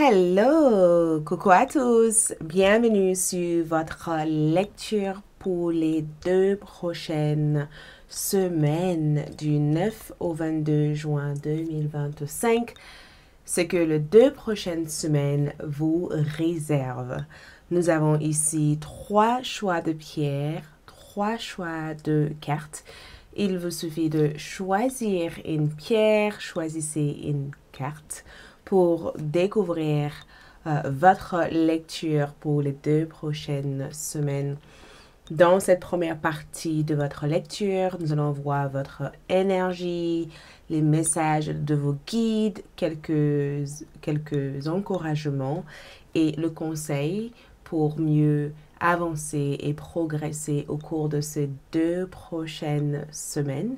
Hello, coucou à tous, bienvenue sur votre lecture pour les 2 prochaines semaines du 9 au 22 juin 2025. Ce que les 2 prochaines semaines vous réservent. Nous avons ici 3 choix de pierres, 3 choix de cartes. Il vous suffit de choisir une pierre, choisissez une carte pour découvrir votre lecture pour les 2 prochaines semaines. Dans cette première partie de votre lecture, nous allons voir votre énergie, les messages de vos guides, quelques encouragements et le conseil pour mieux avancer et progresser au cours de ces 2 prochaines semaines.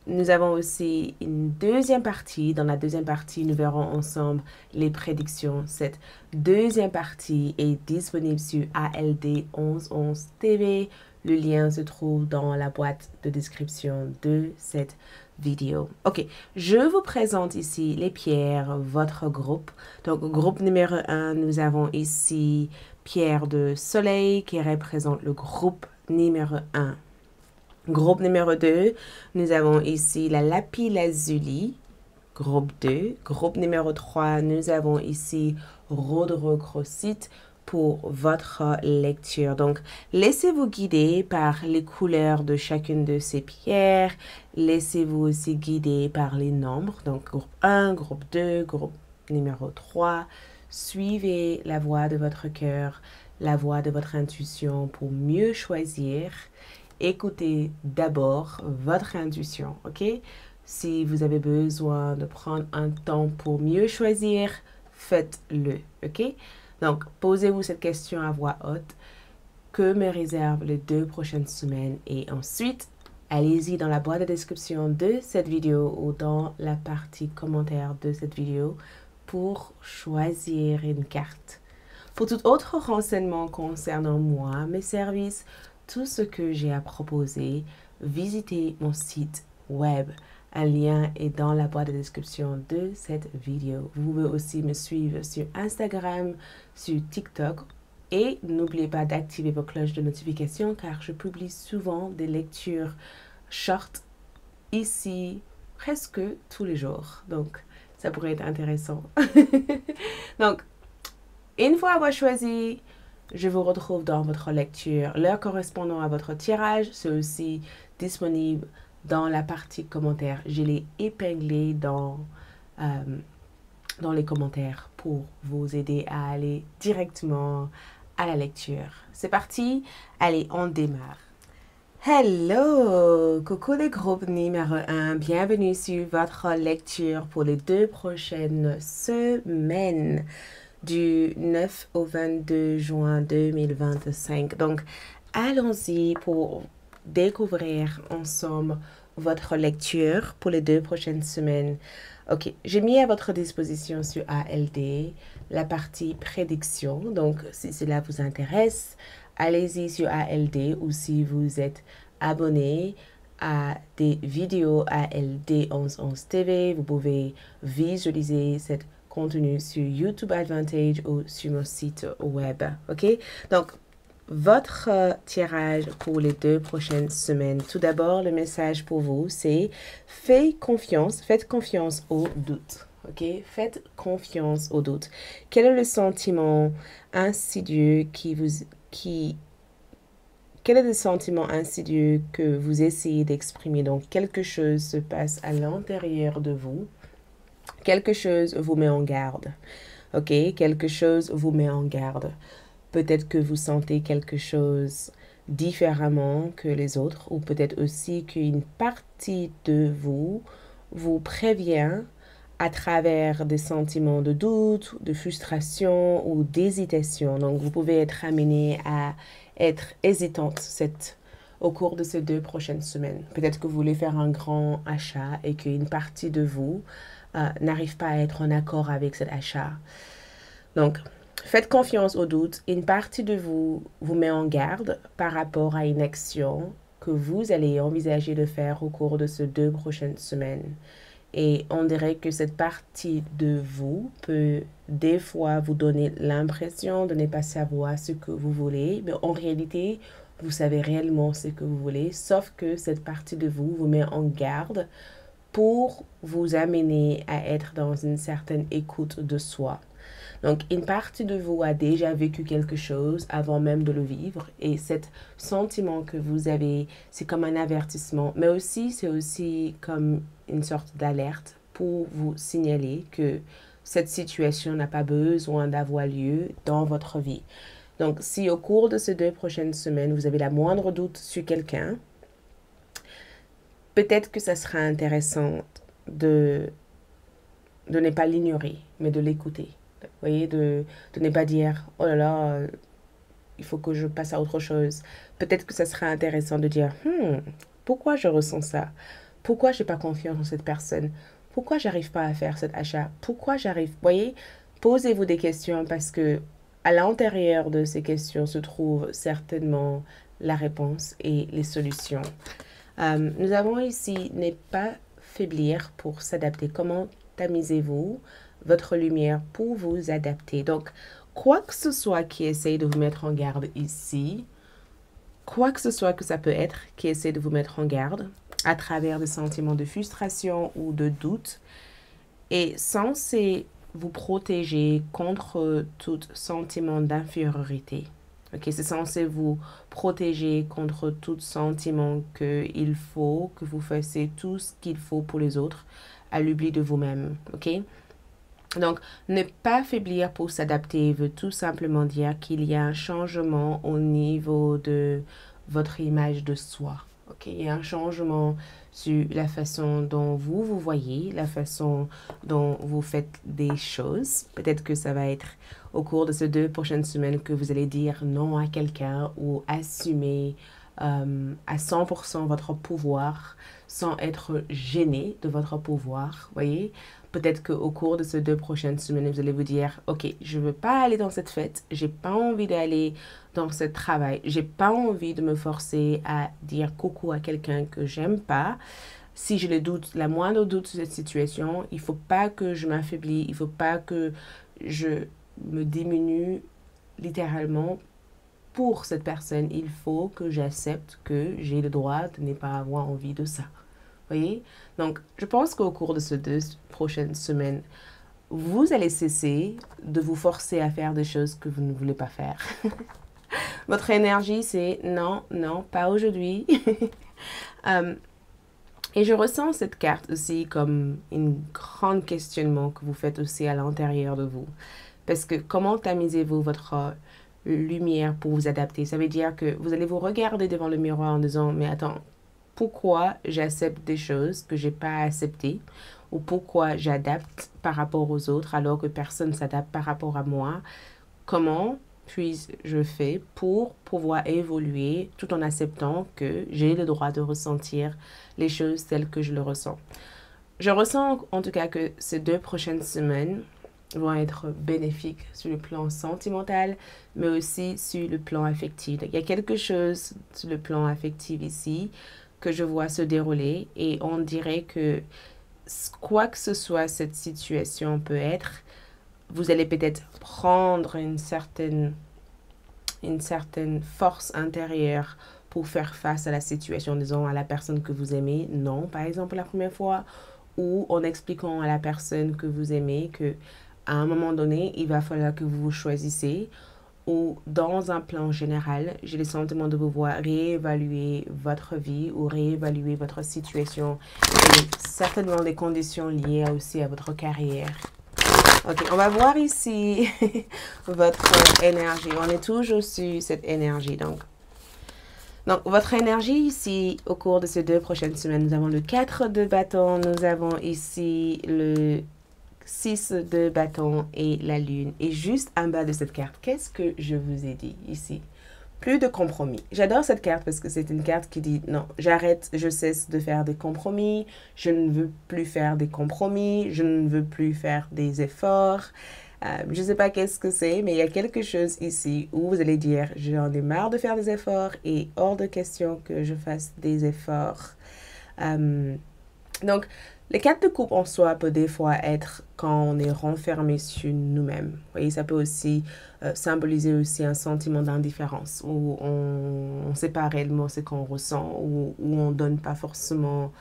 Nous avons aussi une deuxième partie. Dans la deuxième partie, nous verrons ensemble les prédictions. Cette deuxième partie est disponible sur ALD 1111 TV. Le lien se trouve dans la boîte de description de cette vidéo. Ok, je vous présente ici les pierres, votre groupe. Donc, groupe numéro 1, nous avons ici pierre de soleil qui représente le groupe numéro 1. Groupe numéro 2, nous avons ici la lapis-lazuli, groupe 2. Groupe numéro 3, nous avons ici rhodochrosite pour votre lecture. Donc, laissez-vous guider par les couleurs de chacune de ces pierres. Laissez-vous aussi guider par les nombres. Donc, groupe 1, groupe 2, groupe numéro 3. Suivez la voix de votre cœur, la voix de votre intuition pour mieux choisir. Écoutez d'abord votre intuition, ok? Si vous avez besoin de prendre un temps pour mieux choisir, faites-le, ok? Donc, posez-vous cette question à voix haute. Que me réservent les 2 prochaines semaines? Et ensuite, allez-y dans la boîte de description de cette vidéo ou dans la partie commentaire de cette vidéo pour choisir une carte. Pour tout autre renseignement concernant moi, mes services, tout ce que j'ai à proposer, visitez mon site web. Un lien est dans la boîte de description de cette vidéo. Vous pouvez aussi me suivre sur Instagram, sur TikTok. Et n'oubliez pas d'activer vos cloches de notification car je publie souvent des lectures short ici presque tous les jours. Donc, ça pourrait être intéressant. Donc, une fois avoir choisi, je vous retrouve dans votre lecture. L'heure correspondant à votre tirage, c'est aussi disponible dans la partie commentaires. Je l'ai épinglé dans les commentaires pour vous aider à aller directement à la lecture. C'est parti, allez, on démarre. Hello, coucou les groupes numéro 1, bienvenue sur votre lecture pour les 2 prochaines semaines du 9 au 22 juin 2025. Donc, allons-y pour découvrir ensemble votre lecture pour les 2 prochaines semaines. Ok, j'ai mis à votre disposition sur ALD la partie prédiction. Donc, si cela vous intéresse, allez-y sur ALD ou si vous êtes abonné à des vidéos ALD 1111 TV, vous pouvez visualiser cette contenu sur YouTube Advantage ou sur mon site web. Ok, donc votre tirage pour les 2 prochaines semaines. Tout d'abord, le message pour vous, c'est faites confiance au doute. Ok, faites confiance au doute. Quel est le sentiment insidieux quel est le sentiment insidieux que vous essayez d'exprimer? Donc, quelque chose se passe à l'intérieur de vous. Quelque chose vous met en garde. Ok, quelque chose vous met en garde. Peut-être que vous sentez quelque chose différemment que les autres ou peut-être aussi qu'une partie de vous vous prévient à travers des sentiments de doute, de frustration ou d'hésitation. Donc, vous pouvez être amené à être hésitante au cours de ces 2 prochaines semaines. Peut-être que vous voulez faire un grand achat et qu'une partie de vous n'arrive pas à être en accord avec cet achat. Donc, faites confiance au doute. Une partie de vous vous met en garde par rapport à une action que vous allez envisager de faire au cours de ces 2 prochaines semaines. Et on dirait que cette partie de vous peut des fois vous donner l'impression de ne pas savoir ce que vous voulez, mais en réalité, vous savez réellement ce que vous voulez, sauf que cette partie de vous vous met en garde pour vous amener à être dans une certaine écoute de soi. Donc, une partie de vous a déjà vécu quelque chose avant même de le vivre et cet sentiment que vous avez, c'est comme un avertissement, mais aussi, c'est aussi comme une sorte d'alerte pour vous signaler que cette situation n'a pas besoin d'avoir lieu dans votre vie. Donc, si au cours de ces 2 prochaines semaines, vous avez la moindre doute sur quelqu'un, peut-être que ça sera intéressant de, de ne pas l'ignorer, mais de l'écouter. Vous voyez, de ne pas dire, oh là là, il faut que je passe à autre chose. Peut-être que ça sera intéressant de dire, pourquoi je ressens ça? Pourquoi je n'ai pas confiance en cette personne? Pourquoi j'arrive pas à faire cet achat? Pourquoi j'arrive? Vous voyez, posez-vous des questions parce que à l'intérieur de ces questions se trouve certainement la réponse et les solutions. Nous avons ici ne pas faiblir pour s'adapter. Comment tamisez-vous votre lumière pour vous adapter? Donc, quoi que ce soit qui essaye de vous mettre en garde ici, quoi que ce soit que ça peut être qui essaie de vous mettre en garde à travers des sentiments de frustration ou de doute, est censé vous protéger contre tout sentiment d'infériorité. Ok, c'est censé vous protéger contre tout sentiment qu'il faut que vous fassiez tout ce qu'il faut pour les autres à l'oubli de vous-même. Ok, donc ne pas faiblir pour s'adapter veut tout simplement dire qu'il y a un changement au niveau de votre image de soi. Ok, il y a un changement sur la façon dont vous vous voyez, la façon dont vous faites des choses. Peut-être que ça va être au cours de ces 2 prochaines semaines que vous allez dire non à quelqu'un ou assumer à 100% votre pouvoir sans être gêné de votre pouvoir. Voyez, peut-être qu'au cours de ces 2 prochaines semaines, vous allez vous dire, ok, je ne veux pas aller dans cette fête, j'ai pas envie d'aller dans ce travail, j'ai pas envie de me forcer à dire coucou à quelqu'un que j'aime pas. Si je le doute, la moindre doute sur cette situation, il faut pas que je m'affaiblis, il faut pas que je me diminue littéralement pour cette personne. Il faut que j'accepte que j'ai le droit de ne pas avoir envie de ça. Voyez? Donc, je pense qu'au cours de ces 2 prochaines semaines, vous allez cesser de vous forcer à faire des choses que vous ne voulez pas faire. Votre énergie, c'est non, non, pas aujourd'hui. Et je ressens cette carte aussi comme une grande questionnement que vous faites aussi à l'intérieur de vous. Parce que comment tamisez-vous votre lumière pour vous adapter? Ça veut dire que vous allez vous regarder devant le miroir en disant, mais attends, pourquoi j'accepte des choses que j'ai pas acceptées? Ou pourquoi j'adapte par rapport aux autres alors que personne ne s'adapte par rapport à moi? Comment puis-je faire pour pouvoir évoluer tout en acceptant que j'ai le droit de ressentir les choses telles que je le ressens? Je ressens en tout cas que ces 2 prochaines semaines vont être bénéfiques sur le plan sentimental, mais aussi sur le plan affectif. Il y a quelque chose sur le plan affectif ici que je vois se dérouler et on dirait que quoi que ce soit cette situation peut être, vous allez peut-être prendre une certaine force intérieure pour faire face à la situation, disons à la personne que vous aimez, non, par exemple la première fois, ou en expliquant à la personne que vous aimez que à un moment donné, il va falloir que vous vous choisissez, ou dans un plan général, j'ai le sentiment de vous voir réévaluer votre vie ou réévaluer votre situation et certainement les conditions liées aussi à votre carrière. Ok, on va voir ici votre énergie. On est toujours sur cette énergie. Donc, votre énergie ici, au cours de ces 2 prochaines semaines, nous avons le 4 de bâton, nous avons ici le 6 de bâton et la lune. Et juste en bas de cette carte, qu'est-ce que je vous ai dit ici? Plus de compromis. J'adore cette carte parce que c'est une carte qui dit non, j'arrête, je cesse de faire des compromis, je ne veux plus faire des compromis, je ne veux plus faire des efforts. Je ne sais pas qu'est-ce que c'est, mais il y a quelque chose ici où vous allez dire j'en ai marre de faire des efforts et hors de question que je fasse des efforts Donc, les cartes de coupe en soi peut des fois être quand on est renfermé sur nous-mêmes. Vous voyez, ça peut aussi symboliser aussi un sentiment d'indifférence où on ne sait pas réellement ce qu'on ressent, où on ne donne pas forcément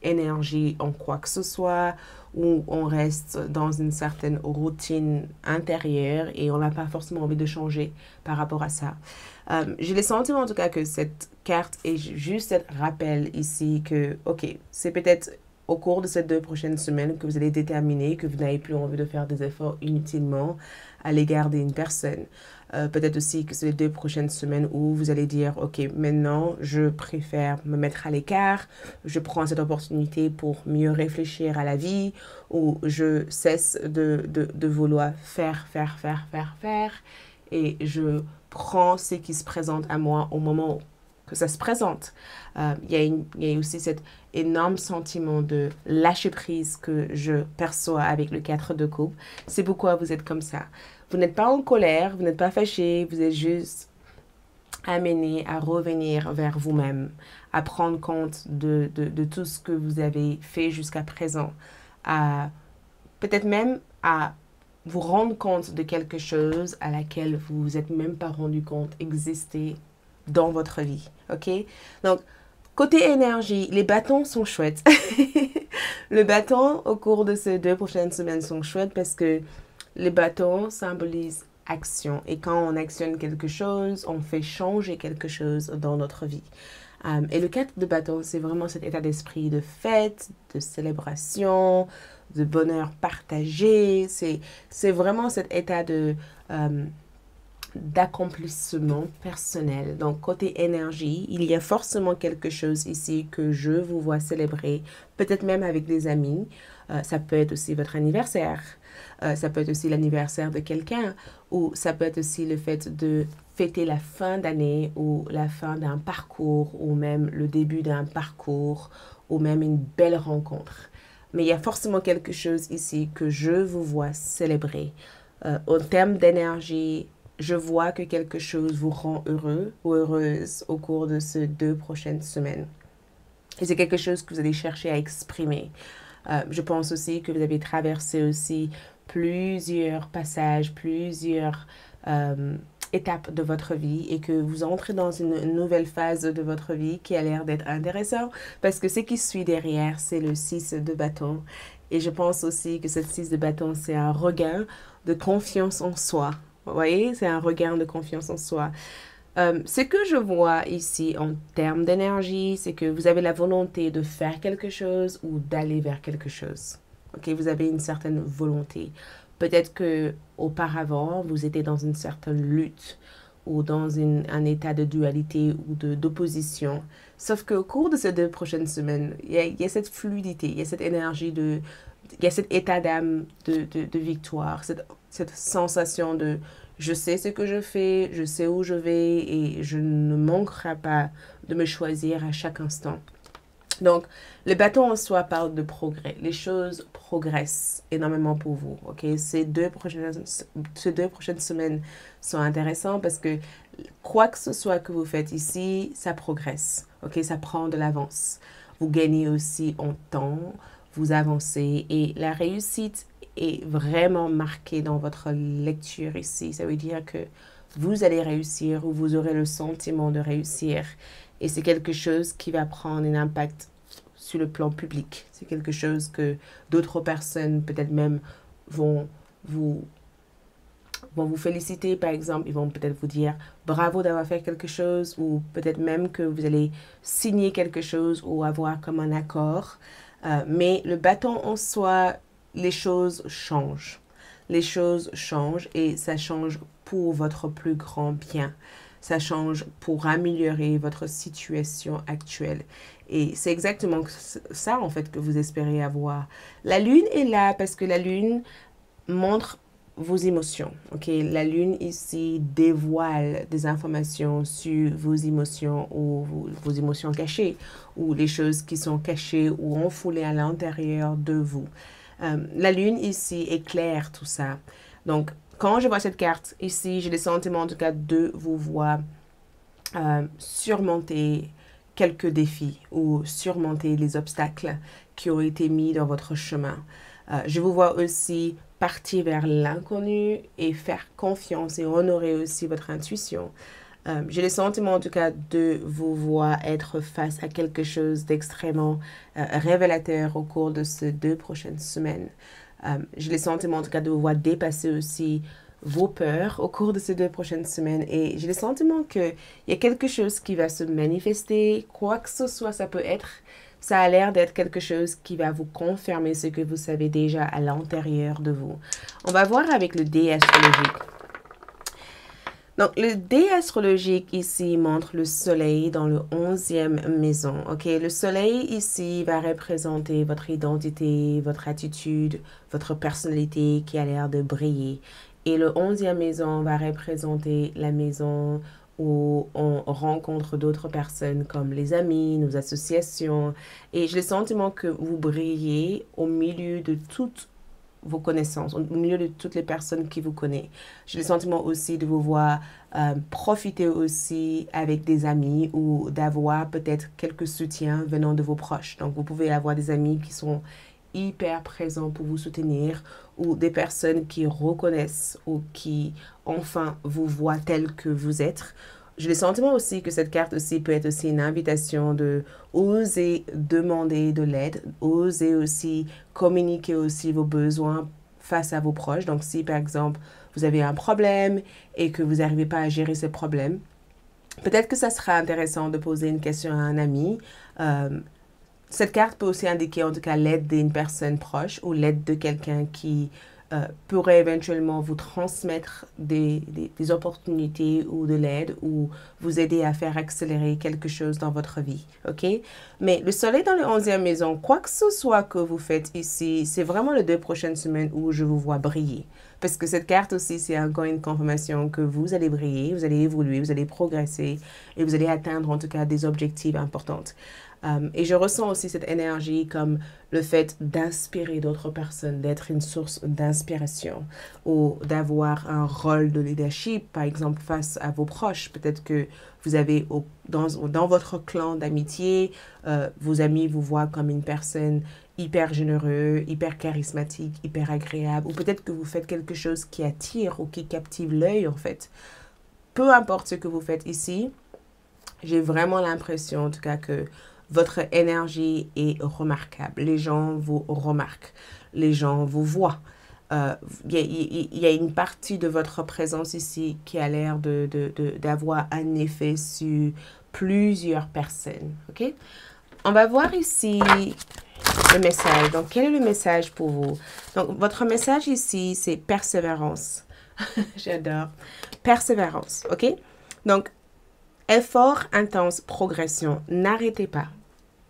énergie en quoi que ce soit, où on reste dans une certaine routine intérieure et on n'a pas forcément envie de changer par rapport à ça. J'ai le sentiment en tout cas que cette carte est juste un rappel ici que, ok, c'est peut-être au cours de ces 2 prochaines semaines que vous allez déterminer que vous n'avez plus envie de faire des efforts inutilement à l'égard d'une personne. Peut-être aussi que c'est les 2 prochaines semaines où vous allez dire, ok, maintenant je préfère me mettre à l'écart, je prends cette opportunité pour mieux réfléchir à la vie, ou je cesse de vouloir faire, et je prends ce qui se présente à moi au moment que ça se présente. Il y a aussi cet énorme sentiment de lâcher prise que je perçois avec le 4 de coupe. C'est pourquoi vous êtes comme ça. Vous n'êtes pas en colère, vous n'êtes pas fâché, vous êtes juste amené à revenir vers vous-même, à prendre compte de tout ce que vous avez fait jusqu'à présent, à peut-être même à vous rendre compte de quelque chose à laquelle vous vous êtes même pas rendu compte existait dans votre vie, ok? Donc, côté énergie, les bâtons sont chouettes. Le bâton, au cours de ces 2 prochaines semaines, sont chouettes parce que les bâtons symbolisent action. Et quand on actionne quelque chose, on fait changer quelque chose dans notre vie. Et le 4 de bâton, c'est vraiment cet état d'esprit de fête, de célébration, de bonheur partagé. C'est vraiment cet état d'accomplissement personnel. Donc, côté énergie, il y a forcément quelque chose ici que je vous vois célébrer, peut-être même avec des amis. Ça peut être aussi votre anniversaire. Ça peut être aussi l'anniversaire de quelqu'un, ou ça peut être aussi le fait de fêter la fin d'année ou la fin d'un parcours ou même le début d'un parcours ou même une belle rencontre. Mais il y a forcément quelque chose ici que je vous vois célébrer. En termes d'énergie, je vois que quelque chose vous rend heureux ou heureuse au cours de ces 2 prochaines semaines. Et c'est quelque chose que vous allez chercher à exprimer. Je pense aussi que vous avez traversé aussi plusieurs passages, plusieurs étapes de votre vie et que vous entrez dans une nouvelle phase de votre vie qui a l'air d'être intéressant parce que ce qui suit derrière, c'est le 6 de bâton. Et je pense aussi que ce 6 de bâton, c'est un regain de confiance en soi. Vous voyez, c'est un regain de confiance en soi. Ce que je vois ici en termes d'énergie, c'est que vous avez la volonté de faire quelque chose ou d'aller vers quelque chose. Ok, vous avez une certaine volonté. Peut-être que auparavant, vous étiez dans une certaine lutte ou dans un état de dualité ou d'opposition. Sauf qu'au cours de ces 2 prochaines semaines, il y a cette fluidité, il y a cette énergie il y a cet état d'âme de victoire, cette sensation de je sais ce que je fais, je sais où je vais et je ne manquerai pas de me choisir à chaque instant. Donc, le bâton en soi parle de progrès. Les choses progressent énormément pour vous. Ok, ces 2 prochaines semaines sont intéressantes parce que quoi que ce soit que vous faites ici, ça progresse. Ok, ça prend de l'avance. Vous gagnez aussi en temps, vous avancez et la réussite est vraiment marquée dans votre lecture ici. Ça veut dire que vous allez réussir ou vous aurez le sentiment de réussir. Et c'est quelque chose qui va prendre un impact sur le plan public. C'est quelque chose que d'autres personnes, peut-être même, vont vous, vont vous féliciter, par exemple. Ils vont peut-être vous dire bravo d'avoir fait quelque chose ou peut-être même que vous allez signer quelque chose ou avoir comme un accord. Mais le bâton en soi, les choses changent. Les choses changent et ça change pour votre plus grand bien. Ça change pour améliorer votre situation actuelle. Et c'est exactement ça, en fait, que vous espérez avoir. La lune est là parce que la lune montre vos émotions. Ok, la lune ici dévoile des informations sur vos émotions ou vos émotions cachées ou les choses qui sont cachées ou enfoulées à l'intérieur de vous. La lune ici éclaire tout ça. Donc, quand je vois cette carte ici, j'ai le sentiment en tout cas de vous voir surmonter quelques défis ou surmonter les obstacles qui ont été mis dans votre chemin. Je vous vois aussi partir vers l'inconnu et faire confiance et honorer aussi votre intuition. J'ai le sentiment en tout cas de vous voir être face à quelque chose d'extrêmement révélateur au cours de ces 2 prochaines semaines. J'ai le sentiment en tout cas de vous voir dépasser aussi vos peurs au cours de ces 2 prochaines semaines et j'ai le sentiment qu'il y a quelque chose qui va se manifester, quoi que ce soit ça peut être. Ça a l'air d'être quelque chose qui va vous confirmer ce que vous savez déjà à l'intérieur de vous. On va voir avec le dé astrologique. Donc, le dé astrologique ici montre le soleil dans le 11e maison. Ok, le soleil ici va représenter votre identité, votre attitude, votre personnalité qui a l'air de briller. Et le 11e maison va représenter la maison où on rencontre d'autres personnes comme les amis, nos associations. Et j'ai le sentiment que vous brillez au milieu de toutes vos connaissances, au milieu de toutes les personnes qui vous connaissent. J'ai le sentiment aussi de vous voir profiter aussi avec des amis ou d'avoir peut-être quelques soutiens venant de vos proches. Donc, vous pouvez avoir des amis qui sont hyper présents pour vous soutenir ou des personnes qui reconnaissent ou qui enfin vous voient tel que vous êtes. J'ai le sentiment aussi que cette carte aussi peut être aussi une invitation de oser demander de l'aide, oser aussi communiquer aussi vos besoins face à vos proches. Donc si par exemple vous avez un problème et que vous n'arrivez pas à gérer ce problème, peut-être que ça sera intéressant de poser une question à un ami. Cette carte peut aussi indiquer en tout cas l'aide d'une personne proche ou l'aide de quelqu'un qui pourrait éventuellement vous transmettre des opportunités ou de l'aide ou vous aider à faire accélérer quelque chose dans votre vie, ok? Mais le soleil dans le 11e maison, quoi que ce soit que vous faites ici, c'est vraiment les 2 prochaines semaines où je vous vois briller. Parce que cette carte aussi, c'est encore une confirmation que vous allez briller, vous allez évoluer, vous allez progresser et vous allez atteindre en tout cas des objectifs importants. Et je ressens aussi cette énergie comme le fait d'inspirer d'autres personnes, d'être une source d'inspiration ou d'avoir un rôle de leadership, par exemple, face à vos proches. Peut-être que vous avez dans votre clan d'amitié, vos amis vous voient comme une personne hyper généreux, hyper charismatique, hyper agréable, ou peut-être que vous faites quelque chose qui attire ou qui captive l'œil en fait. Peu importe ce que vous faites ici, j'ai vraiment l'impression en tout cas que votre énergie est remarquable. Les gens vous remarquent. Les gens vous voient. Il y a une partie de votre présence ici qui a l'air d'avoir un effet sur plusieurs personnes. Ok? On va voir ici le message. Donc, quel est le message pour vous? Donc, votre message ici, c'est persévérance. J'adore. Persévérance. Ok? Donc, effort intense, progression. N'arrêtez pas.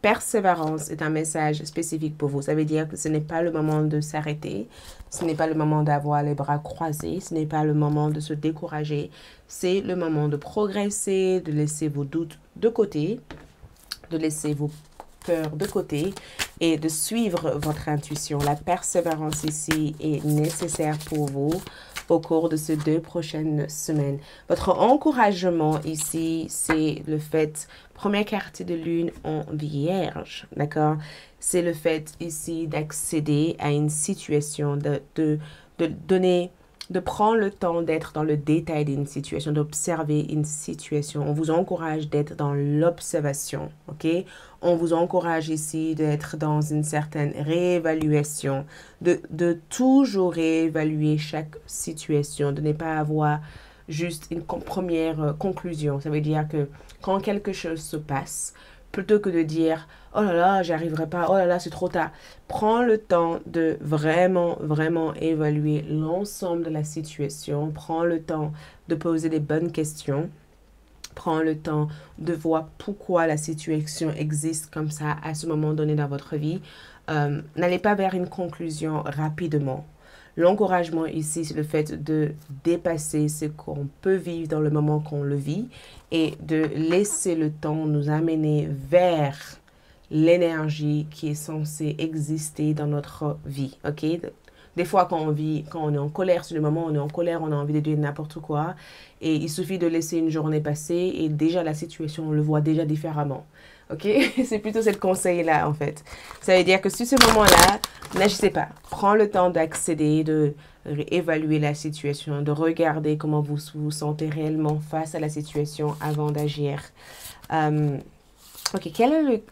Persévérance est un message spécifique pour vous. Ça veut dire que ce n'est pas le moment de s'arrêter. Ce n'est pas le moment d'avoir les bras croisés. Ce n'est pas le moment de se décourager. C'est le moment de progresser, de laisser vos doutes de côté, de laisser vos peurs de côté et de suivre votre intuition. La persévérance ici est nécessaire pour vous au cours de ces 2 prochaines semaines. Votre encouragement ici, c'est le fait, première carte de lune en vierge, d'accord? C'est le fait ici d'accéder à une situation, de donner, de prendre le temps d'être dans le détail d'une situation, d'observer une situation. On vous encourage d'être dans l'observation, ok? On vous encourage ici d'être dans une certaine réévaluation, de toujours réévaluer chaque situation, de ne pas avoir juste une première conclusion. Ça veut dire que quand quelque chose se passe, plutôt que de dire « Oh là là, j'y arriverai pas, oh là là, c'est trop tard », prends le temps de vraiment, vraiment évaluer l'ensemble de la situation. Prends le temps de poser des bonnes questions. Prends le temps de voir pourquoi la situation existe comme ça à ce moment donné dans votre vie. N'allez pas vers une conclusion rapidement. L'encouragement ici, c'est le fait de dépasser ce qu'on peut vivre dans le moment qu'on le vit et de laisser le temps nous amener vers l'énergie qui est censée exister dans notre vie, ok? des fois, quand on est en colère, sur le moment où on est en colère, on a envie de dire n'importe quoi. Et il suffit de laisser une journée passer et déjà la situation, on le voit déjà différemment. Ok? C'est plutôt ce conseil-là, en fait. Ça veut dire que sur ce moment-là, n'agissez pas. Prends le temps d'accéder, de évaluer la situation, de regarder comment vous vous sentez réellement face à la situation avant d'agir. Ok, quel est le...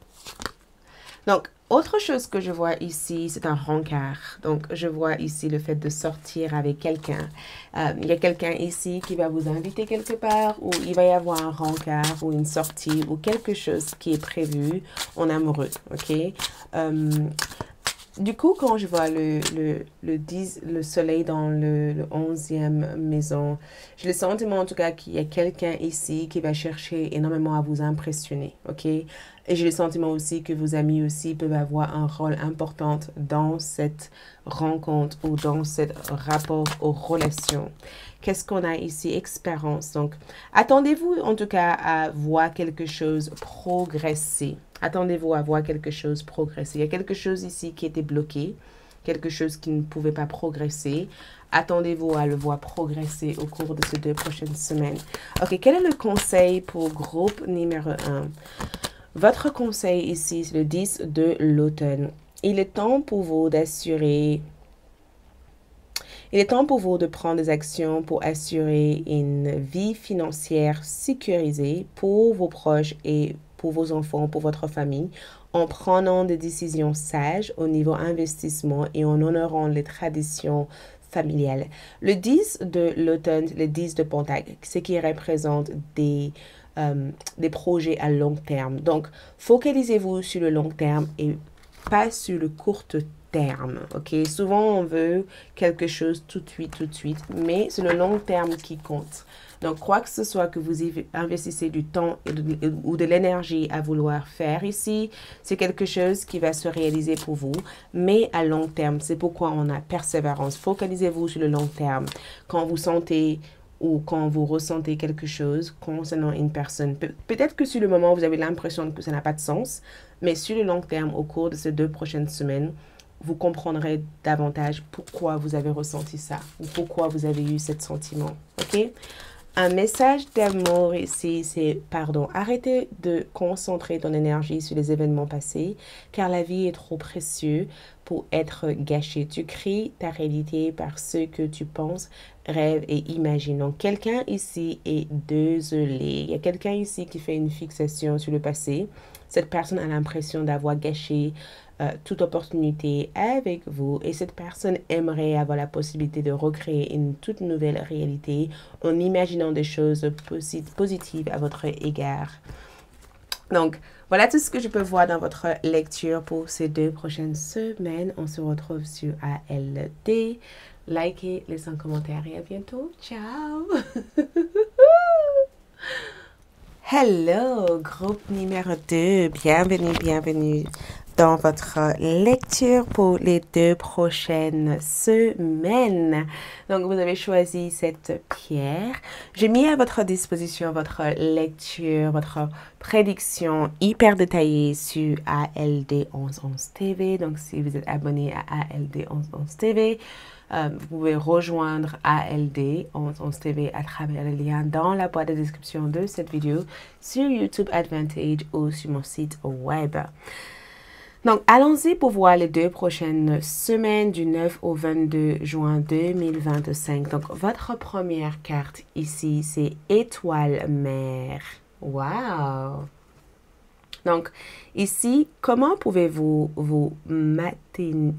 Donc, autre chose que je vois ici, c'est un rencard. Donc, je vois ici le fait de sortir avec quelqu'un. Il y a quelqu'un ici qui va vous inviter quelque part ou il va y avoir un rencard ou une sortie ou quelque chose qui est prévu en amoureux. Ok? Du coup, quand je vois le soleil dans le 11e maison, j'ai le sentiment en tout cas qu'il y a quelqu'un ici qui va chercher énormément à vous impressionner, ok? Et j'ai le sentiment aussi que vos amis aussi peuvent avoir un rôle important dans cette rencontre ou dans ce rapport aux relations. Qu'est-ce qu'on a ici? Expérience. Donc, attendez-vous en tout cas à voir quelque chose progresser. Attendez-vous à voir quelque chose progresser. Il y a quelque chose ici qui était bloqué, quelque chose qui ne pouvait pas progresser. Attendez-vous à le voir progresser au cours de ces 2 prochaines semaines. Ok, quel est le conseil pour groupe numéro 1? Votre conseil ici, c'est le 10 de l'automne. Il est temps pour vous d'assurer... Il est temps pour vous de prendre des actions pour assurer une vie financière sécurisée pour vos proches et pour vos enfants, pour votre famille, en prenant des décisions sages au niveau investissement et en honorant les traditions familiales. Le 10 de l'automne, le 10 de Pentacle, ce qui représente des projets à long terme. Donc, focalisez-vous sur le long terme et pas sur le court terme, ok? Souvent, on veut quelque chose tout de suite, mais c'est le long terme qui compte. Donc, quoi que ce soit que vous investissez du temps ou de l'énergie à vouloir faire ici, c'est quelque chose qui va se réaliser pour vous, mais à long terme. C'est pourquoi on a persévérance. Focalisez-vous sur le long terme. Quand vous sentez ou quand vous ressentez quelque chose concernant une personne, peut-être que sur le moment, vous avez l'impression que ça n'a pas de sens, mais sur le long terme, au cours de ces 2 prochaines semaines, vous comprendrez davantage pourquoi vous avez ressenti ça ou pourquoi vous avez eu ce sentiment. Ok? Un message d'amour ici, c'est pardon. Arrêtez de concentrer ton énergie sur les événements passés, car la vie est trop précieuse pour être gâchée. Tu crées ta réalité par ce que tu penses, rêves et imagines. Donc, quelqu'un ici est désolé. Il y a quelqu'un ici qui fait une fixation sur le passé. Cette personne a l'impression d'avoir gâché toute opportunité avec vous et cette personne aimerait avoir la possibilité de recréer une toute nouvelle réalité en imaginant des choses positives à votre égard. Donc, voilà tout ce que je peux voir dans votre lecture pour ces 2 prochaines semaines. On se retrouve sur ALD. Likez, laissez un commentaire et à bientôt. Ciao! Hello, groupe numéro 2. Bienvenue dans votre lecture pour les 2 prochaines semaines. Donc, vous avez choisi cette pierre. J'ai mis à votre disposition votre lecture, votre prédiction hyper détaillée sur ALD 1111 TV. Donc, si vous êtes abonné à ALD 1111 TV, vous pouvez rejoindre ALD 1111 TV à travers le lien dans la boîte de description de cette vidéo sur YouTube Advantage ou sur mon site web. Donc, allons-y pour voir les 2 prochaines semaines du 9 au 22 juin 2025. Donc, votre première carte ici, c'est Étoile Mère. Wow! Donc, ici, comment pouvez-vous vous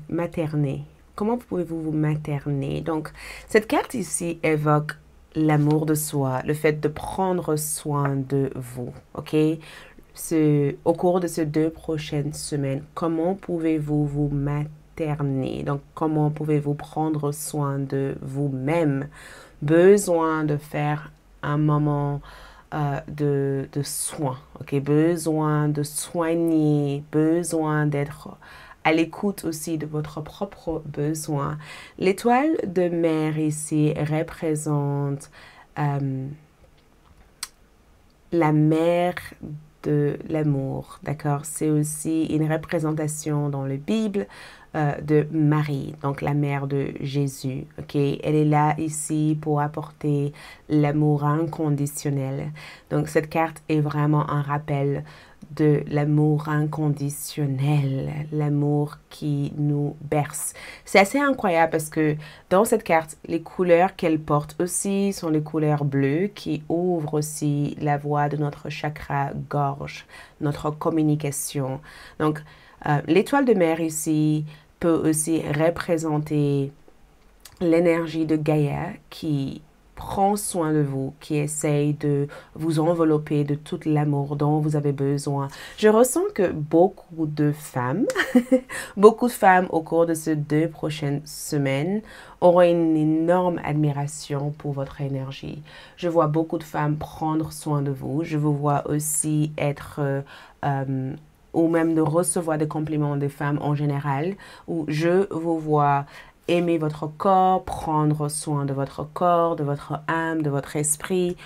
materner? Comment pouvez-vous vous materner? Donc, cette carte ici évoque l'amour de soi, le fait de prendre soin de vous, ok? Au cours de ces 2 prochaines semaines, comment pouvez-vous vous materner? Donc, comment pouvez-vous prendre soin de vous-même? Besoin de faire un moment de soin, ok? Besoin de soigner, besoin d'être à l'écoute aussi de votre propre besoin. L'étoile de mer ici représente la mer de l'amour, d'accord? C'est aussi une représentation dans la Bible de Marie, donc la mère de Jésus. Ok, elle est là ici pour apporter l'amour inconditionnel. Donc cette carte est vraiment un rappel de l'amour inconditionnel, l'amour qui nous berce. C'est assez incroyable parce que dans cette carte, les couleurs qu'elle porte aussi sont les couleurs bleues qui ouvrent aussi la voie de notre chakra gorge, notre communication. Donc, l'étoile de mer ici peut aussi représenter l'énergie de Gaïa qui prend soin de vous, qui essaye de vous envelopper de tout l'amour dont vous avez besoin. Je ressens que beaucoup de femmes, beaucoup de femmes au cours de ces 2 prochaines semaines auront une énorme admiration pour votre énergie. Je vois beaucoup de femmes prendre soin de vous. Je vous vois aussi être ou même de recevoir des compliments des femmes en général, où je vous vois aimer votre corps, prendre soin de votre corps, de votre âme, de votre esprit.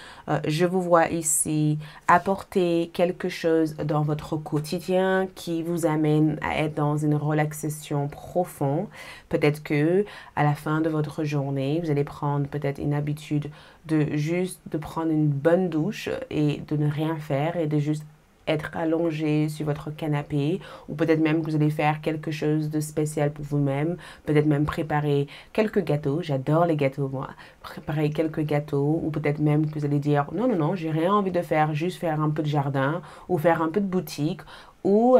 Je vous vois ici apporter quelque chose dans votre quotidien qui vous amène à être dans une relaxation profonde. Peut-être que à la fin de votre journée, vous allez prendre peut-être une habitude de juste de prendre une bonne douche et de ne rien faire et de juste être allongé sur votre canapé, ou peut-être même que vous allez faire quelque chose de spécial pour vous-même, peut-être même préparer quelques gâteaux. J'adore les gâteaux, moi. Préparer quelques gâteaux, ou peut-être même que vous allez dire non, non, non, j'ai rien envie de faire, juste faire un peu de jardin, ou faire un peu de boutique, ou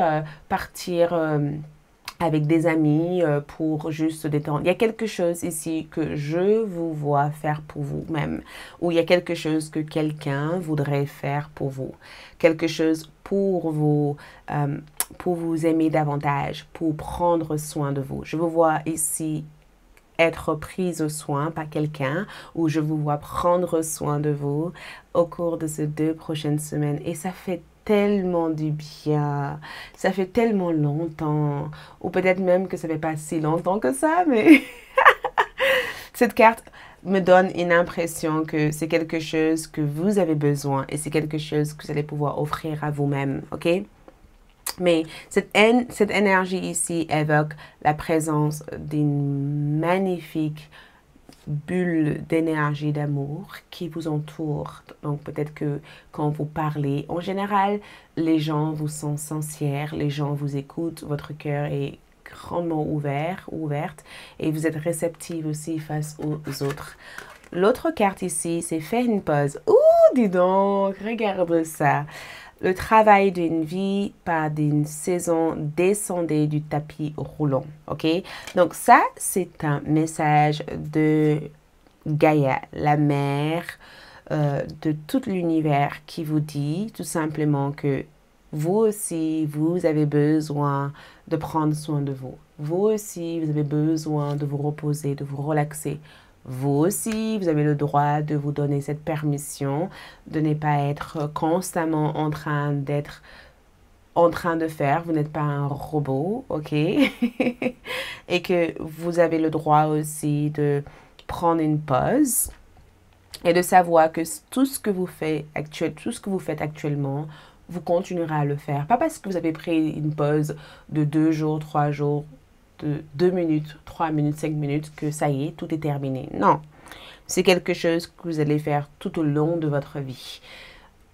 partir avec des amis pour juste se détendre. Il y a quelque chose ici que je vous vois faire pour vous-même, ou il y a quelque chose que quelqu'un voudrait faire pour vous, quelque chose pour vous aimer davantage, pour prendre soin de vous. Je vous vois ici être prise au soin par quelqu'un, ou je vous vois prendre soin de vous au cours de ces 2 prochaines semaines, et ça fait tellement du bien, ça fait tellement longtemps, ou peut-être même que ça fait pas si longtemps que ça, mais cette carte me donne une impression que c'est quelque chose que vous avez besoin et c'est quelque chose que vous allez pouvoir offrir à vous-même, ok? Mais cette énergie ici évoque la présence d'une magnifique bulle d'énergie d'amour qui vous entoure. Donc peut-être que quand vous parlez, en général, les gens vous sont sincères, les gens vous écoutent, votre cœur est grandement ouvert ou ouverte et vous êtes réceptive aussi face aux autres. L'autre carte ici, c'est faire une pause. Ouh, dis donc, regarde ça. Le travail d'une vie par d'une saison descendait du tapis roulant, ok? Donc ça, c'est un message de Gaïa, la mère de tout l'univers qui vous dit tout simplement que vous aussi, vous avez besoin de prendre soin de vous. Vous aussi, vous avez besoin de vous reposer, de vous relaxer. Vous aussi, vous avez le droit de vous donner cette permission de ne pas être constamment en train de faire. Vous n'êtes pas un robot, ok? Et que vous avez le droit aussi de prendre une pause et de savoir que tout ce que vous faites actuellement, vous continuerez à le faire. Pas parce que vous avez pris une pause de 2 jours, 3 jours, de 2 minutes, 3 minutes, 5 minutes, que ça y est, tout est terminé. Non, c'est quelque chose que vous allez faire tout au long de votre vie.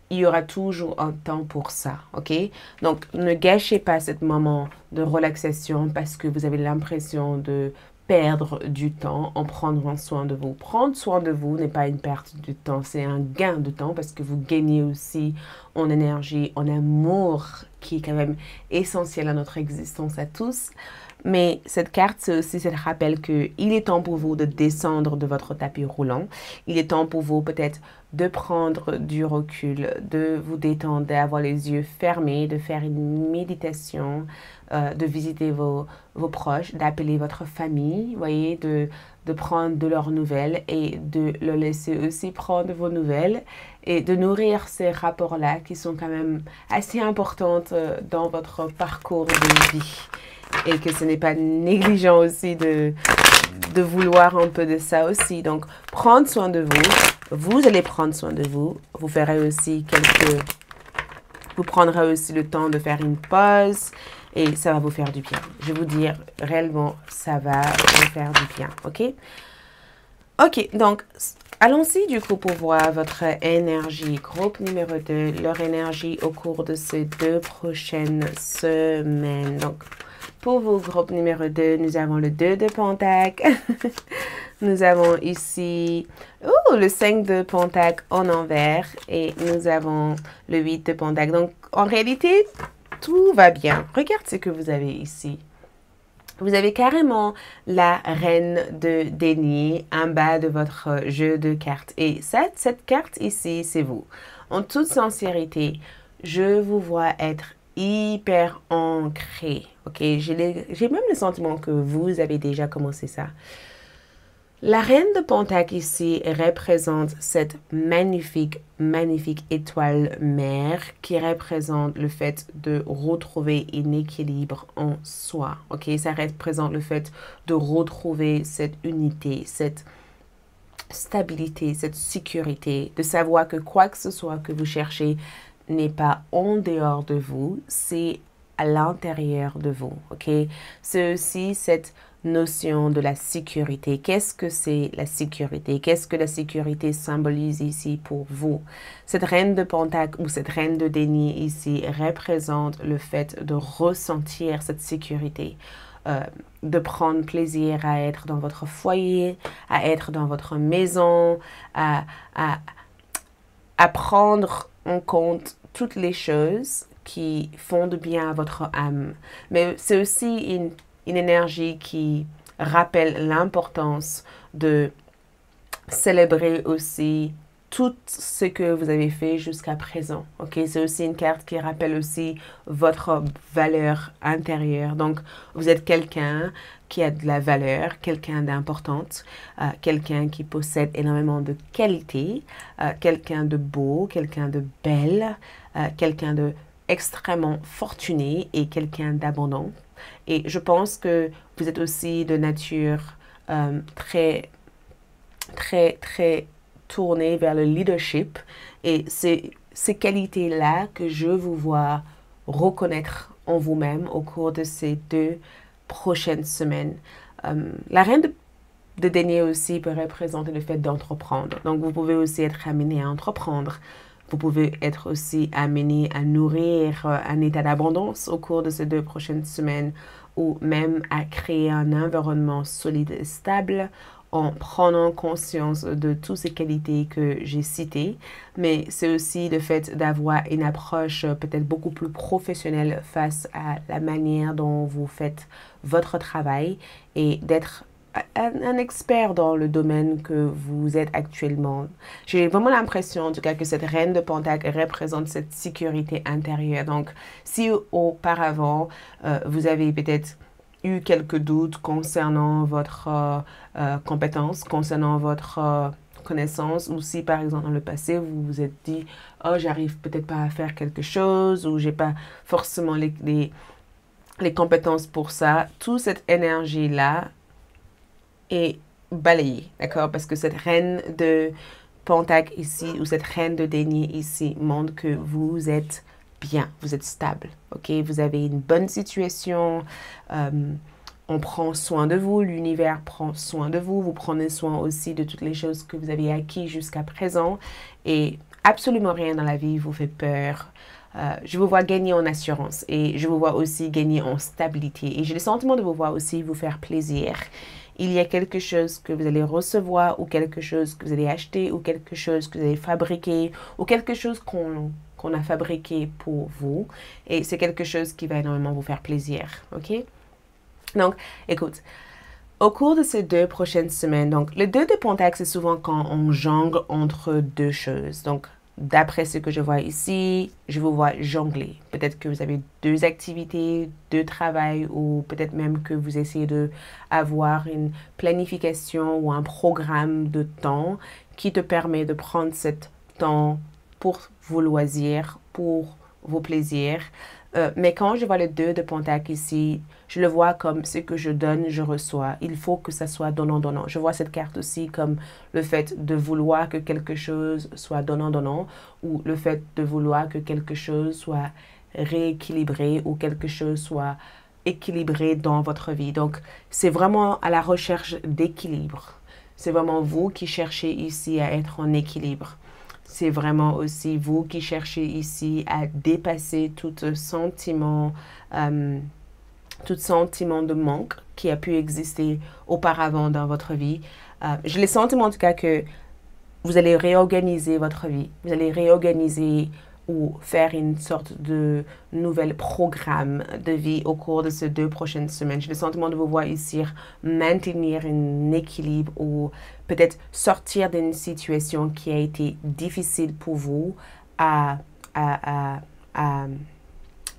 Il y aura toujours un temps pour ça, ok? Donc, ne gâchez pas ce moment de relaxation parce que vous avez l'impression de perdre du temps en prenant soin de vous. Prendre soin de vous n'est pas une perte de temps, c'est un gain de temps parce que vous gagnez aussi en énergie, en amour qui est quand même essentiel à notre existence à tous. Mais cette carte, c'est aussi ce rappel qu'il est temps pour vous de descendre de votre tapis roulant. Il est temps pour vous peut-être de prendre du recul, de vous détendre, d'avoir les yeux fermés, de faire une méditation, de visiter vos proches, d'appeler votre famille, voyez, de prendre de leurs nouvelles et de le laisser aussi prendre vos nouvelles et de nourrir ces rapports-là qui sont quand même assez importants dans votre parcours de vie. Et que ce n'est pas négligent aussi de vouloir un peu de ça aussi. Donc, prendre soin de vous. Vous allez prendre soin de vous. Vous prendrez aussi le temps de faire une pause et ça va vous faire du bien. Je vais vous dire, réellement, ça va vous faire du bien, ok? Ok, donc, allons-y du coup pour voir votre énergie. Groupe numéro 2, leur énergie au cours de ces 2 prochaines semaines. Donc, pour vous, groupe numéro 2, nous avons le 2 de Pentacle. Nous avons ici le 5 de Pentacle en envers et nous avons le 8 de Pentacle. Donc, en réalité, tout va bien. Regarde ce que vous avez ici. Vous avez carrément la reine de denier en bas de votre jeu de cartes. Et cette carte ici, c'est vous. En toute sincérité, je vous vois être hyper ancré. Ok, j'ai même le sentiment que vous avez déjà commencé ça. La reine de Pentacle ici représente cette magnifique, magnifique étoile mère qui représente le fait de retrouver un équilibre en soi. Ok, ça représente le fait de retrouver cette unité, cette stabilité, cette sécurité, de savoir que quoi que ce soit que vous cherchez n'est pas en dehors de vous, c'est à l'intérieur de vous. Ok, c'est aussi cette notion de la sécurité. Qu'est-ce que c'est la sécurité? Qu'est-ce que la sécurité symbolise ici pour vous? Cette reine de Pentacle ou cette reine de denier ici représente le fait de ressentir cette sécurité, de prendre plaisir à être dans votre foyer, à être dans votre maison, à prendre en compte toutes les choses qui font du bien à votre âme. Mais c'est aussi une énergie qui rappelle l'importance de célébrer aussi tout ce que vous avez fait jusqu'à présent. Ok, c'est aussi une carte qui rappelle aussi votre valeur intérieure. Donc, vous êtes quelqu'un qui a de la valeur, quelqu'un d'importante, quelqu'un qui possède énormément de qualités, quelqu'un de beau, quelqu'un de belle, quelqu'un de extrêmement fortuné et quelqu'un d'abondant. Et je pense que vous êtes aussi de nature très, très, très tournée vers le leadership. Et c'est ces qualités-là que je vous vois reconnaître en vous-même au cours de ces 2 prochaines semaines. La reine de denier aussi peut représenter le fait d'entreprendre. Donc, vous pouvez aussi être amené à entreprendre. Vous pouvez être aussi amené à nourrir un état d'abondance au cours de ces 2 prochaines semaines ou même à créer un environnement solide et stable en prenant conscience de toutes ces qualités que j'ai citées. Mais c'est aussi le fait d'avoir une approche peut-être beaucoup plus professionnelle face à la manière dont vous faites votre travail et d'être un expert dans le domaine que vous êtes actuellement. J'ai vraiment l'impression, en tout cas, que cette reine de Pentacle représente cette sécurité intérieure. Donc, si auparavant, vous avez peut-être eu quelques doutes concernant votre compétence, concernant votre connaissance, ou si, par exemple, dans le passé, vous vous êtes dit, oh, j'arrive peut-être pas à faire quelque chose, ou j'ai pas forcément les compétences pour ça, toute cette énergie-là est balayée, d'accord? Parce que cette reine de Pentacle ici, ou cette reine de denier ici, montre que vous êtes bien, vous êtes stable, ok? Vous avez une bonne situation, on prend soin de vous, l'univers prend soin de vous, vous prenez soin aussi de toutes les choses que vous avez acquis jusqu'à présent, et absolument rien dans la vie vous fait peur. Je vous vois gagner en assurance et je vous vois aussi gagner en stabilité. Et j'ai le sentiment de vous voir aussi vous faire plaisir. Il y a quelque chose que vous allez recevoir ou quelque chose que vous allez acheter ou quelque chose que vous allez fabriquer ou quelque chose qu'on a fabriqué pour vous. Et c'est quelque chose qui va énormément vous faire plaisir. Ok? Donc, écoute. Au cours de ces 2 prochaines semaines, donc le 2 de Pentacle, c'est souvent quand on jongle entre 2 choses. Donc, d'après ce que je vois ici, je vous vois jongler. Peut-être que vous avez 2 activités, 2 travail ou peut-être même que vous essayez de avoir une planification ou un programme de temps qui te permet de prendre ce temps pour vos loisirs, pour vos plaisirs. Mais quand je vois le 2 de Pentacle ici, je le vois comme ce que je donne, je reçois. Il faut que ça soit donnant-donnant. Je vois cette carte aussi comme le fait de vouloir que quelque chose soit donnant-donnant ou le fait de vouloir que quelque chose soit rééquilibré ou quelque chose soit équilibré dans votre vie. Donc, c'est vraiment à la recherche d'équilibre. C'est vraiment vous qui cherchez ici à être en équilibre. C'est vraiment aussi vous qui cherchez ici à dépasser tout sentiment de manque qui a pu exister auparavant dans votre vie. J'ai le sentiment en tout cas que vous allez réorganiser votre vie. Vous allez réorganiser ou faire une sorte de nouvel programme de vie au cours de ces 2 prochaines semaines. J'ai le sentiment de vous voir ici maintenir un équilibre ou peut-être sortir d'une situation qui a été difficile pour vous à, à, à, à,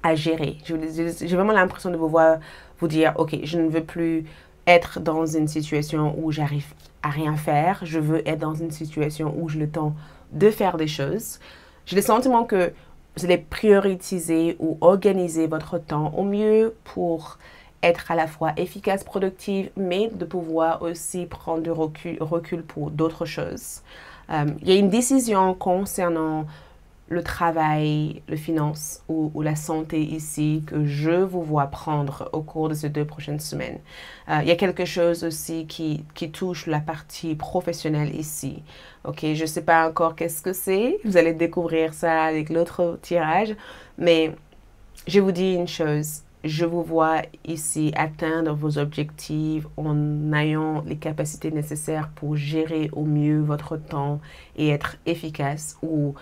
à gérer. J'ai vraiment l'impression de vous voir vous dire, OK, je ne veux plus être dans une situation où j'arrive à rien faire. Je veux être dans une situation où j'ai le temps de faire des choses. J'ai le sentiment que vous allez prioriser ou organiser votre temps au mieux pour être à la fois efficace, productive, mais de pouvoir aussi prendre du recul pour d'autres choses. Il y a une décision concernant le travail, les finances ou la santé ici que je vous vois prendre au cours de ces 2 prochaines semaines. Il y a quelque chose aussi qui touche la partie professionnelle ici. Ok, je ne sais pas encore qu'est-ce que c'est. Vous allez découvrir ça avec l'autre tirage. Mais je vous dis une chose. Je vous vois ici atteindre vos objectifs en ayant les capacités nécessaires pour gérer au mieux votre temps et être efficace ou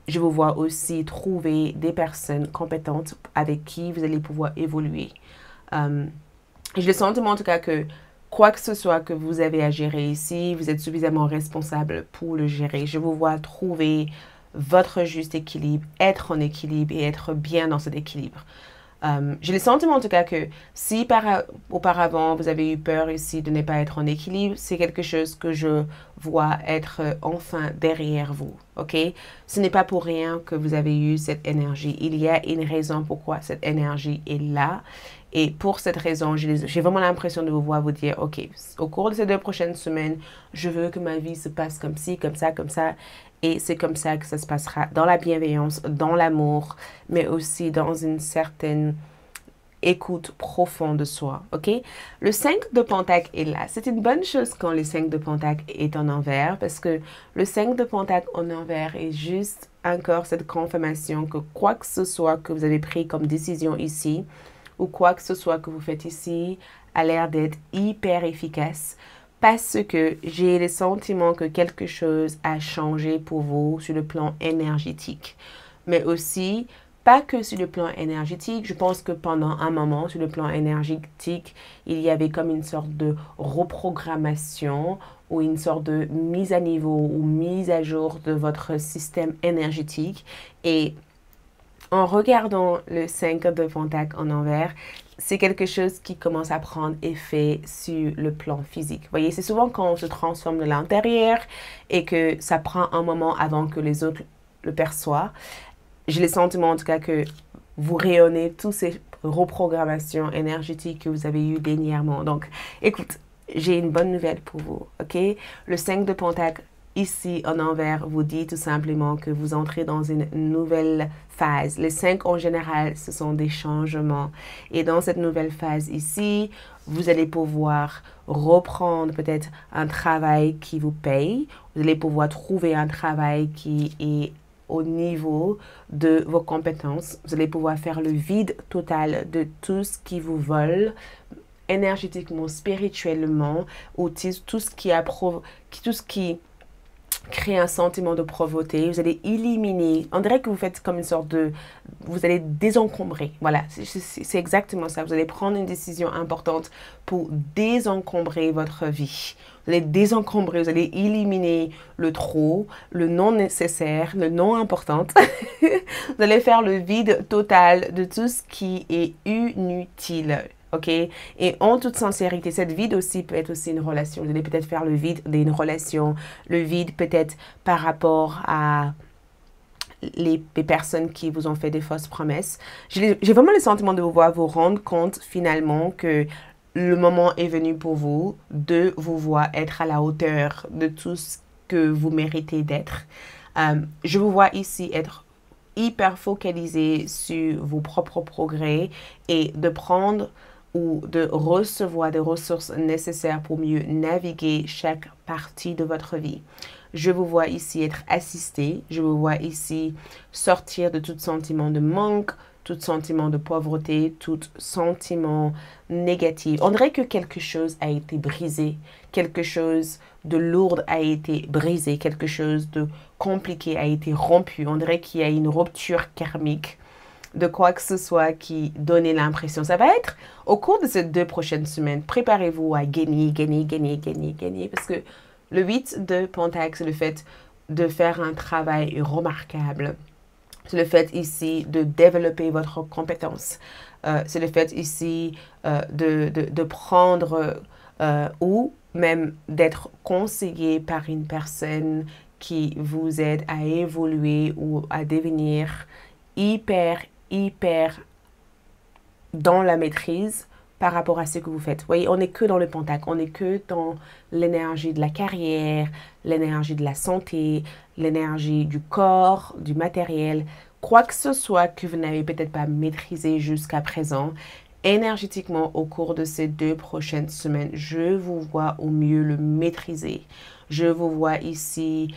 je vous vois aussi trouver des personnes compétentes avec qui vous allez pouvoir évoluer. J'ai le sentiment en tout cas que quoi que ce soit que vous avez à gérer ici, vous êtes suffisamment responsable pour le gérer. Je vous vois trouver votre juste équilibre, être en équilibre et être bien dans cet équilibre. J'ai le sentiment en tout cas que si auparavant vous avez eu peur ici de ne pas être en équilibre, c'est quelque chose que je vois être enfin derrière vous. Ok? Ce n'est pas pour rien que vous avez eu cette énergie. Il y a une raison pourquoi cette énergie est là. Et pour cette raison, j'ai vraiment l'impression de vous voir vous dire, OK, au cours de ces 2 prochaines semaines, je veux que ma vie se passe comme ci, comme ça, comme ça. Et c'est comme ça que ça se passera dans la bienveillance, dans l'amour, mais aussi dans une certaine écoute profonde de soi, ok? Le 5 de Pentacle est là. C'est une bonne chose quand le 5 de Pentacle est en envers parce que le 5 de Pentacle en envers est juste encore cette confirmation que quoi que ce soit que vous avez pris comme décision ici ou quoi que ce soit que vous faites ici a l'air d'être hyper efficace parce que j'ai le sentiment que quelque chose a changé pour vous sur le plan énergétique, mais aussi pas que sur le plan énergétique. Je pense que pendant un moment, sur le plan énergétique, il y avait comme une sorte de reprogrammation ou une sorte de mise à niveau ou mise à jour de votre système énergétique. Et en regardant le 5 de Pentacle en envers, c'est quelque chose qui commence à prendre effet sur le plan physique. Vous voyez, c'est souvent quand on se transforme de l'intérieur et que ça prend un moment avant que les autres le perçoivent. J'ai le sentiment en tout cas que vous rayonnez toutes ces reprogrammations énergétiques que vous avez eues dernièrement. Donc, écoute, j'ai une bonne nouvelle pour vous, ok? Le 5 de Pentacle ici en envers vous dit tout simplement que vous entrez dans une nouvelle phase. Les 5 en général, ce sont des changements. Et dans cette nouvelle phase ici, vous allez pouvoir reprendre peut-être un travail qui vous paye. Vous allez pouvoir trouver un travail qui est au niveau de vos compétences. Vous allez pouvoir faire le vide total de tout ce qui vous vole énergétiquement, spirituellement, ou tout ce qui crée un sentiment de pauvreté. Vous allez éliminer. On dirait que vous faites comme une sorte de... Vous allez désencombrer. Voilà, c'est exactement ça. Vous allez prendre une décision importante pour désencombrer votre vie. Vous allez désencombrer, vous allez éliminer le trop, le non nécessaire, le non important. Vous allez faire le vide total de tout ce qui est inutile. OK? Et en toute sincérité, cette vide aussi peut être aussi une relation. Vous allez peut-être faire le vide d'une relation, le vide peut-être par rapport à les personnes qui vous ont fait des fausses promesses. J'ai vraiment le sentiment de vous voir vous rendre compte finalement que le moment est venu pour vous de vous voir être à la hauteur de tout ce que vous méritez d'être. Je vous vois ici être hyper focalisé sur vos propres progrès et de prendre ou de recevoir des ressources nécessaires pour mieux naviguer chaque partie de votre vie. Je vous vois ici être assisté, je vous vois ici sortir de tout sentiment de manque, tout sentiment de pauvreté, tout sentiment négatif. On dirait que quelque chose a été brisé, quelque chose de lourd a été brisé, quelque chose de compliqué a été rompu. On dirait qu'il y a une rupture karmique de quoi que ce soit qui donnait l'impression. Ça va être au cours de ces 2 prochaines semaines. Préparez-vous à gagner, gagner, gagner, gagner, gagner. Parce que le 8 de Pentacle, c'est le fait de faire un travail remarquable. C'est le fait ici de développer votre compétence. C'est le fait ici de prendre ou même d'être conseillé par une personne qui vous aide à évoluer ou à devenir hyper dans la maîtrise par rapport à ce que vous faites. Vous voyez, on n'est que dans le pentacle, on n'est que dans l'énergie de la carrière, l'énergie de la santé, l'énergie du corps, du matériel, quoi que ce soit que vous n'avez peut-être pas maîtrisé jusqu'à présent. Énergétiquement, au cours de ces 2 prochaines semaines, je vous vois au mieux le maîtriser. Je vous vois ici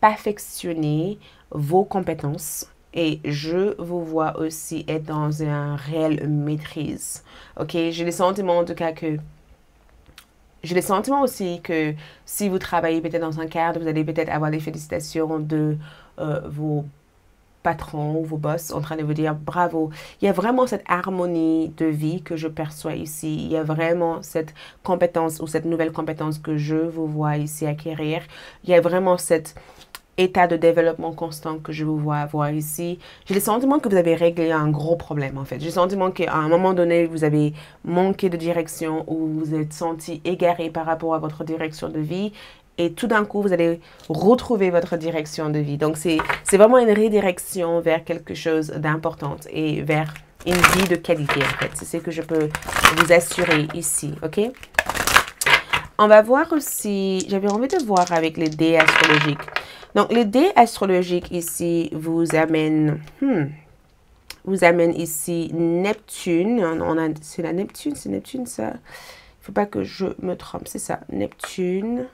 perfectionner vos compétences. Et je vous vois aussi être dans un réel maîtrise. Ok, j'ai le sentiment en tout cas que... J'ai le sentiment aussi que si vous travaillez peut-être dans un cadre, vous allez peut-être avoir les félicitations de vos patrons ou vos boss en train de vous dire bravo. Il y a vraiment cette harmonie de vie que je perçois ici. Il y a vraiment cette compétence ou cette nouvelle compétence que je vous vois ici acquérir. Il y a vraiment cette état de développement constant que je vous vois avoir ici. J'ai le sentiment que vous avez réglé un gros problème en fait. J'ai le sentiment qu'à un moment donné, vous avez manqué de direction ou vous vous êtes senti égaré par rapport à votre direction de vie. Et tout d'un coup, vous allez retrouver votre direction de vie. Donc, c'est vraiment une redirection vers quelque chose d'important et vers une vie de qualité en fait. C'est ce que je peux vous assurer ici, ok? On va voir aussi, j'avais envie de voir avec les dés astrologiques. Donc, les dés astrologiques ici vous amènent ici Neptune. C'est la Neptune, c'est Neptune ça. Il ne faut pas que je me trompe, c'est ça, Neptune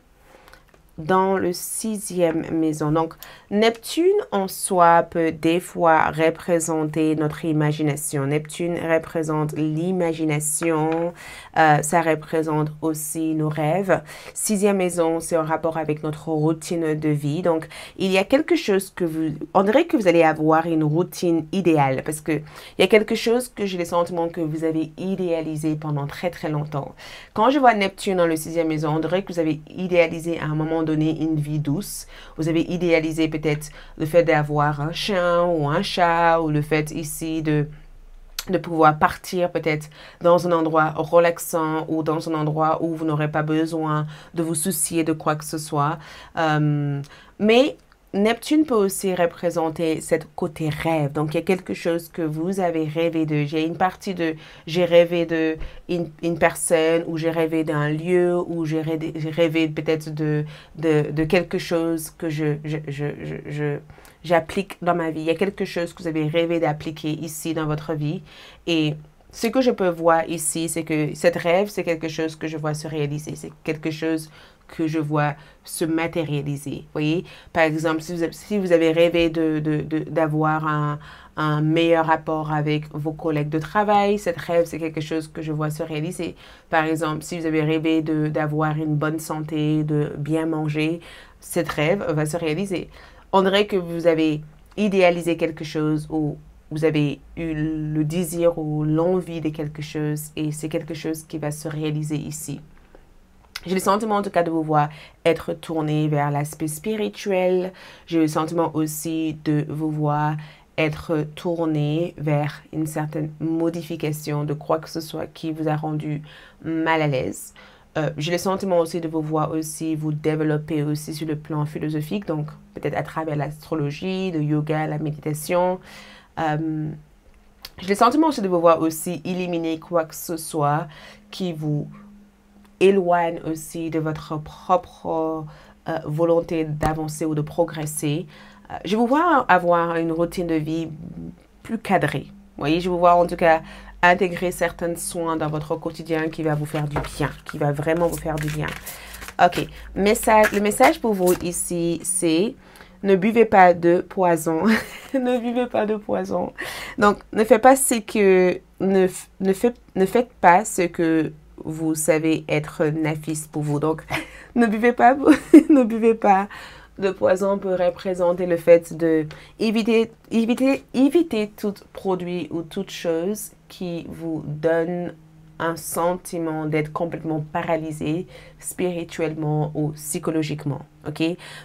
dans le 6e maison. Donc, Neptune en soi peut des fois représenter notre imagination. Neptune représente l'imagination. Ça représente aussi nos rêves. 6e maison, c'est en rapport avec notre routine de vie. Donc, il y a quelque chose que on dirait que vous allez avoir une routine idéale parce que il y a quelque chose que j'ai le sentiment que vous avez idéalisé pendant très longtemps. Quand je vois Neptune dans le 6e maison, on dirait que vous avez idéalisé à un moment donné une vie douce. Vous avez idéalisé peut-être le fait d'avoir un chien ou un chat ou le fait ici de pouvoir partir peut-être dans un endroit relaxant ou dans un endroit où vous n'aurez pas besoin de vous soucier de quoi que ce soit. Mais Neptune peut aussi représenter cette côté rêve. Donc, il y a quelque chose que vous avez rêvé de. J'ai une partie de j'ai rêvé de une personne ou j'ai rêvé d'un lieu ou j'ai rêvé peut-être de quelque chose que j'applique dans ma vie. Il y a quelque chose que vous avez rêvé d'appliquer ici dans votre vie. Et ce que je peux voir ici, c'est que cette rêve, c'est quelque chose que je vois se réaliser. C'est quelque chose que je vois se matérialiser. Vous voyez, par exemple, si vous avez rêvé d'avoir un meilleur rapport avec vos collègues de travail, cette rêve, c'est quelque chose que je vois se réaliser. Par exemple, si vous avez rêvé d'avoir une bonne santé, de bien manger, cette rêve va se réaliser. On dirait que vous avez idéalisé quelque chose ou vous avez eu le désir ou l'envie de quelque chose et c'est quelque chose qui va se réaliser ici. J'ai le sentiment en tout cas de vous voir être tourné vers l'aspect spirituel. J'ai le sentiment aussi de vous voir être tourné vers une certaine modification de quoi que ce soit qui vous a rendu mal à l'aise. J'ai le sentiment aussi de vous voir aussi vous développer aussi sur le plan philosophique, donc peut-être à travers l'astrologie, le yoga, la méditation. J'ai le sentiment aussi de vous voir aussi éliminer quoi que ce soit qui vous éloigne aussi de votre propre volonté d'avancer ou de progresser. Je vous vois avoir une routine de vie plus cadrée. Vous voyez, je vous vois en tout cas intégrer certains soins dans votre quotidien qui va vous faire du bien, qui va vraiment vous faire du bien. Ok, le message pour vous ici, c'est ne buvez pas de poison. Ne buvez pas de poison. Donc, ne faites pas ne faites pas ce que vous savez être nafis pour vous. Donc, ne buvez pas, ne buvez pas de poison peut représenter le fait de éviter tout produit ou toute chose qui vous donne un sentiment d'être complètement paralysé spirituellement ou psychologiquement. OK?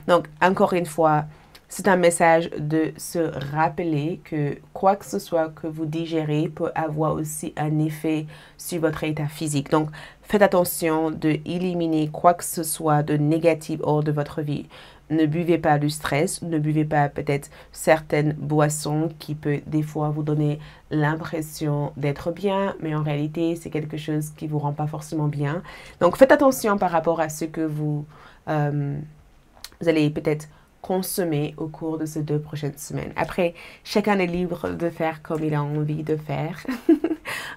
Donc, encore une fois, c'est un message de se rappeler que quoi que ce soit que vous digérez peut avoir aussi un effet sur votre état physique. Donc, faites attention de éliminer quoi que ce soit de négatif hors de votre vie. Ne buvez pas du stress, ne buvez pas peut-être certaines boissons qui peut des fois vous donner l'impression d'être bien, mais en réalité, c'est quelque chose qui vous rend pas forcément bien. Donc, faites attention par rapport à ce que vous allez peut-être consommer au cours de ces 2 prochaines semaines. Après, chacun est libre de faire comme il a envie de faire.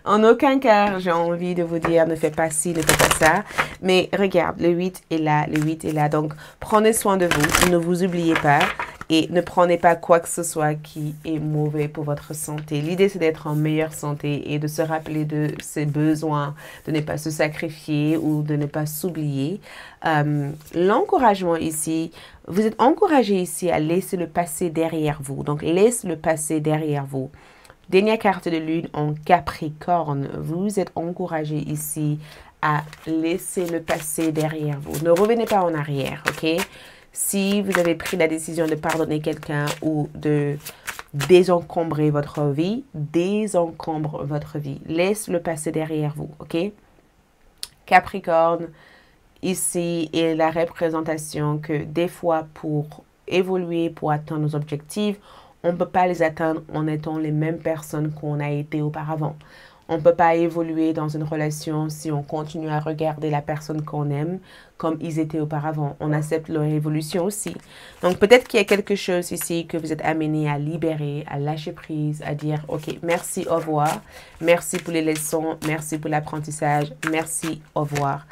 En aucun cas, j'ai envie de vous dire ne faites pas ci, ne faites pas ça. Mais regarde, le 8 est là, le 8 est là. Donc, prenez soin de vous, ne vous oubliez pas et ne prenez pas quoi que ce soit qui est mauvais pour votre santé. L'idée, c'est d'être en meilleure santé et de se rappeler de ses besoins, de ne pas se sacrifier ou de ne pas s'oublier. L'encouragement ici, vous êtes encouragé ici à laisser le passé derrière vous. Donc, laisse le passé derrière vous. Dernière carte de lune en Capricorne. Vous êtes encouragé ici à laisser le passé derrière vous. Ne revenez pas en arrière, ok? Si vous avez pris la décision de pardonner quelqu'un ou de désencombrer votre vie, désencombre votre vie. Laisse le passé derrière vous, ok? Capricorne, ici est la représentation que des fois pour évoluer, pour atteindre nos objectifs, on ne peut pas les atteindre en étant les mêmes personnes qu'on a été auparavant. On ne peut pas évoluer dans une relation si on continue à regarder la personne qu'on aime comme ils étaient auparavant. On accepte leur évolution aussi. Donc peut-être qu'il y a quelque chose ici que vous êtes amené à libérer, à lâcher prise, à dire « Ok, merci, au revoir. Merci pour les leçons, merci pour l'apprentissage, merci, au revoir. »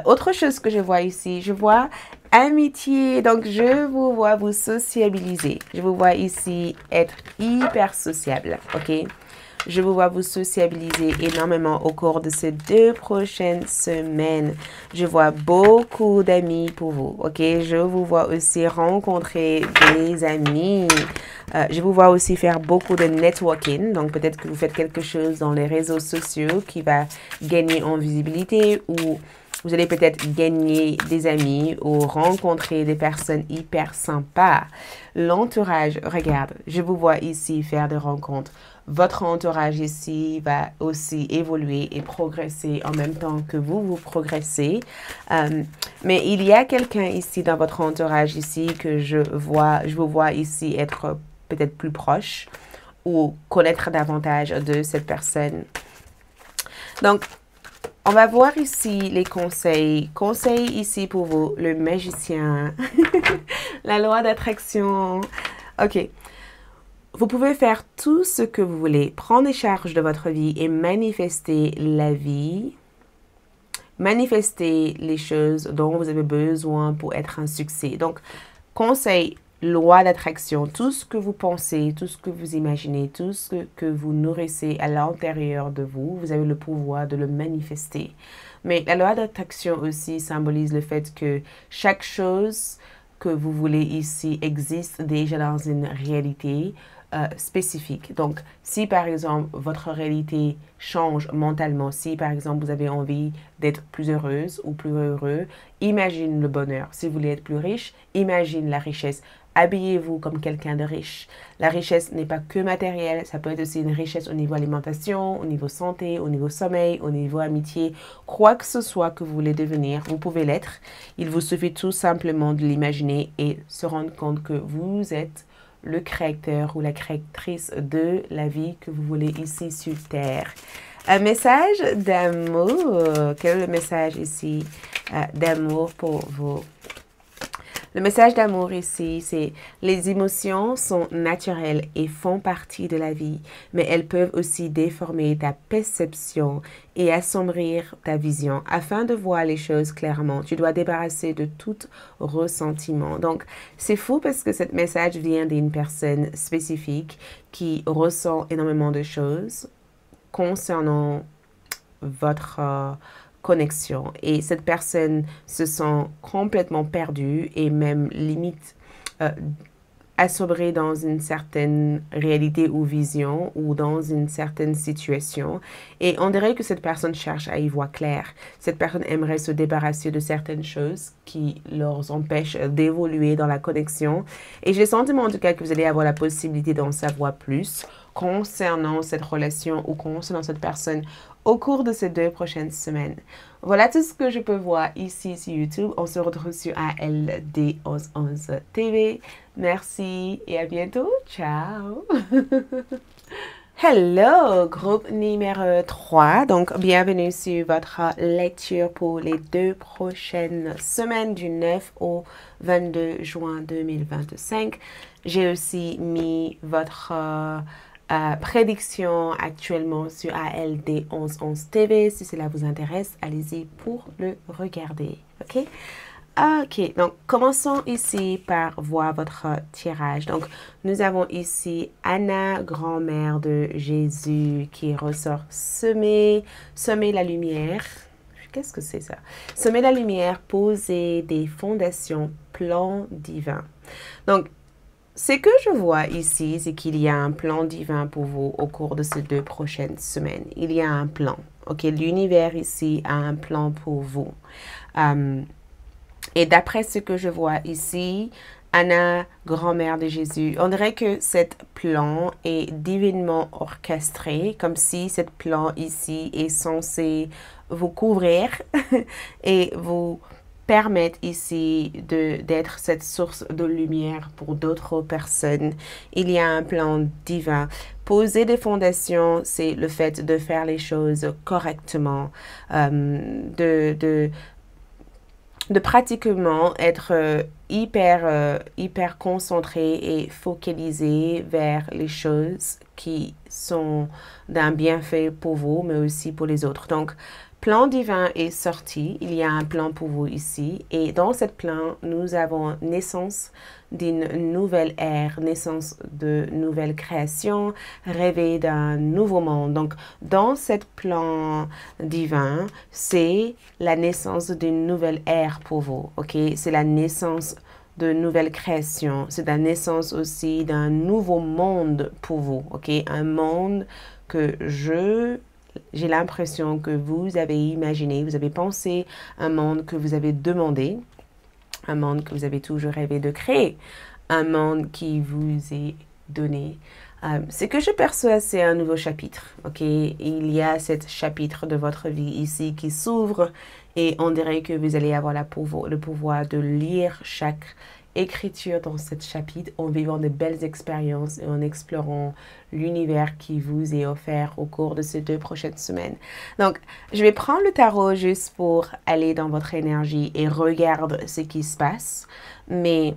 Autre chose que je vois ici, je vois amitié. Donc, je vous vois vous sociabiliser. Je vous vois ici être hyper sociable, ok? Je vous vois vous sociabiliser énormément au cours de ces 2 prochaines semaines. Je vois beaucoup d'amis pour vous, ok? Je vous vois aussi rencontrer des amis. Je vous vois aussi faire beaucoup de networking. Donc, peut-être que vous faites quelque chose dans les réseaux sociaux qui va gagner en visibilité ou vous allez peut-être gagner des amis ou rencontrer des personnes hyper sympas. L'entourage, regarde, je vous vois ici faire des rencontres. Votre entourage ici va aussi évoluer et progresser en même temps que vous progressez. Mais il y a quelqu'un ici dans votre entourage ici que je vous vois ici être peut-être plus proche ou connaître davantage de cette personne. Donc, on va voir ici les conseils. Conseils ici pour vous, le magicien, la loi d'attraction. Ok. Vous pouvez faire tout ce que vous voulez. Prendre charge de votre vie et manifester la vie. Manifester les choses dont vous avez besoin pour être un succès. Donc, conseil, loi d'attraction. Tout ce que vous pensez, tout ce que vous imaginez, tout ce que vous nourrissez à l'intérieur de vous, vous avez le pouvoir de le manifester. Mais la loi d'attraction aussi symbolise le fait que chaque chose que vous voulez ici existe déjà dans une réalité spécifique. Donc, si par exemple votre réalité change mentalement, si par exemple vous avez envie d'être plus heureuse ou plus heureux, imagine le bonheur. Si vous voulez être plus riche, imagine la richesse. Habillez-vous comme quelqu'un de riche. La richesse n'est pas que matérielle, ça peut être aussi une richesse au niveau alimentation, au niveau santé, au niveau sommeil, au niveau amitié. Quoi que ce soit que vous voulez devenir, vous pouvez l'être. Il vous suffit tout simplement de l'imaginer et se rendre compte que vous êtes le créateur ou la créatrice de la vie que vous voulez ici sur Terre. Un message d'amour. Quel est le message ici d'amour pour vous? Le message d'amour ici, c'est les émotions sont naturelles et font partie de la vie, mais elles peuvent aussi déformer ta perception et assombrir ta vision. Afin de voir les choses clairement, tu dois débarrasser de tout ressentiment. Donc, c'est fou parce que ce message vient d'une personne spécifique qui ressent énormément de choses concernant votre connexion. Et cette personne se sent complètement perdue et même limite assombrer dans une certaine réalité ou vision ou dans une certaine situation. Et on dirait que cette personne cherche à y voir clair. Cette personne aimerait se débarrasser de certaines choses qui leur empêchent d'évoluer dans la connexion. Et j'ai le sentiment en tout cas que vous allez avoir la possibilité d'en savoir plus concernant cette relation ou concernant cette personne au cours de ces 2 prochaines semaines. Voilà tout ce que je peux voir ici sur YouTube. On se retrouve sur ALD1111 TV. Merci et à bientôt. Ciao! Hello, groupe numéro 3. Donc, bienvenue sur votre lecture pour les 2 prochaines semaines du 9 au 22 juin 2025. J'ai aussi mis votre prédiction actuellement sur ALD 1111 TV. Si cela vous intéresse, allez-y pour le regarder. OK? OK, donc commençons ici par voir votre tirage. Donc, nous avons ici Anna, grand-mère de Jésus, qui ressort semer la lumière. Qu'est-ce que c'est ça? Semer la lumière, poser des fondations, plan divin. Donc, ce que je vois ici, c'est qu'il y a un plan divin pour vous au cours de ces 2 prochaines semaines. Il y a un plan. OK, l'univers ici a un plan pour vous. Et d'après ce que je vois ici, Anna, grand-mère de Jésus, on dirait que cet plan est divinement orchestré, comme si cet plan ici est censé vous couvrir et vous permettre ici d'être cette source de lumière pour d'autres personnes. Il y a un plan divin. Poser des fondations, c'est le fait de faire les choses correctement, de pratiquement être hyper concentré et focalisé vers les choses qui sont d'un bienfait pour vous, mais aussi pour les autres. Donc, plan divin est sorti. Il y a un plan pour vous ici. Et dans ce plan, nous avons naissance d'une nouvelle ère, naissance de nouvelles créations, rêver d'un nouveau monde. Donc, dans ce plan divin, c'est la naissance d'une nouvelle ère pour vous. OK? C'est la naissance de nouvelles créations. C'est la naissance aussi d'un nouveau monde pour vous. OK? Un monde que j'ai l'impression que vous avez imaginé, vous avez pensé, un monde que vous avez demandé, un monde que vous avez toujours rêvé de créer, un monde qui vous est donné. Ce que je perçois, c'est un nouveau chapitre. OK? Il y a ce chapitre de votre vie ici qui s'ouvre et on dirait que vous allez avoir le pouvoir de lire chaque écriture dans ce chapitre en vivant de belles expériences et en explorant l'univers qui vous est offert au cours de ces 2 prochaines semaines. Donc, je vais prendre le tarot juste pour aller dans votre énergie et regarder ce qui se passe. Mais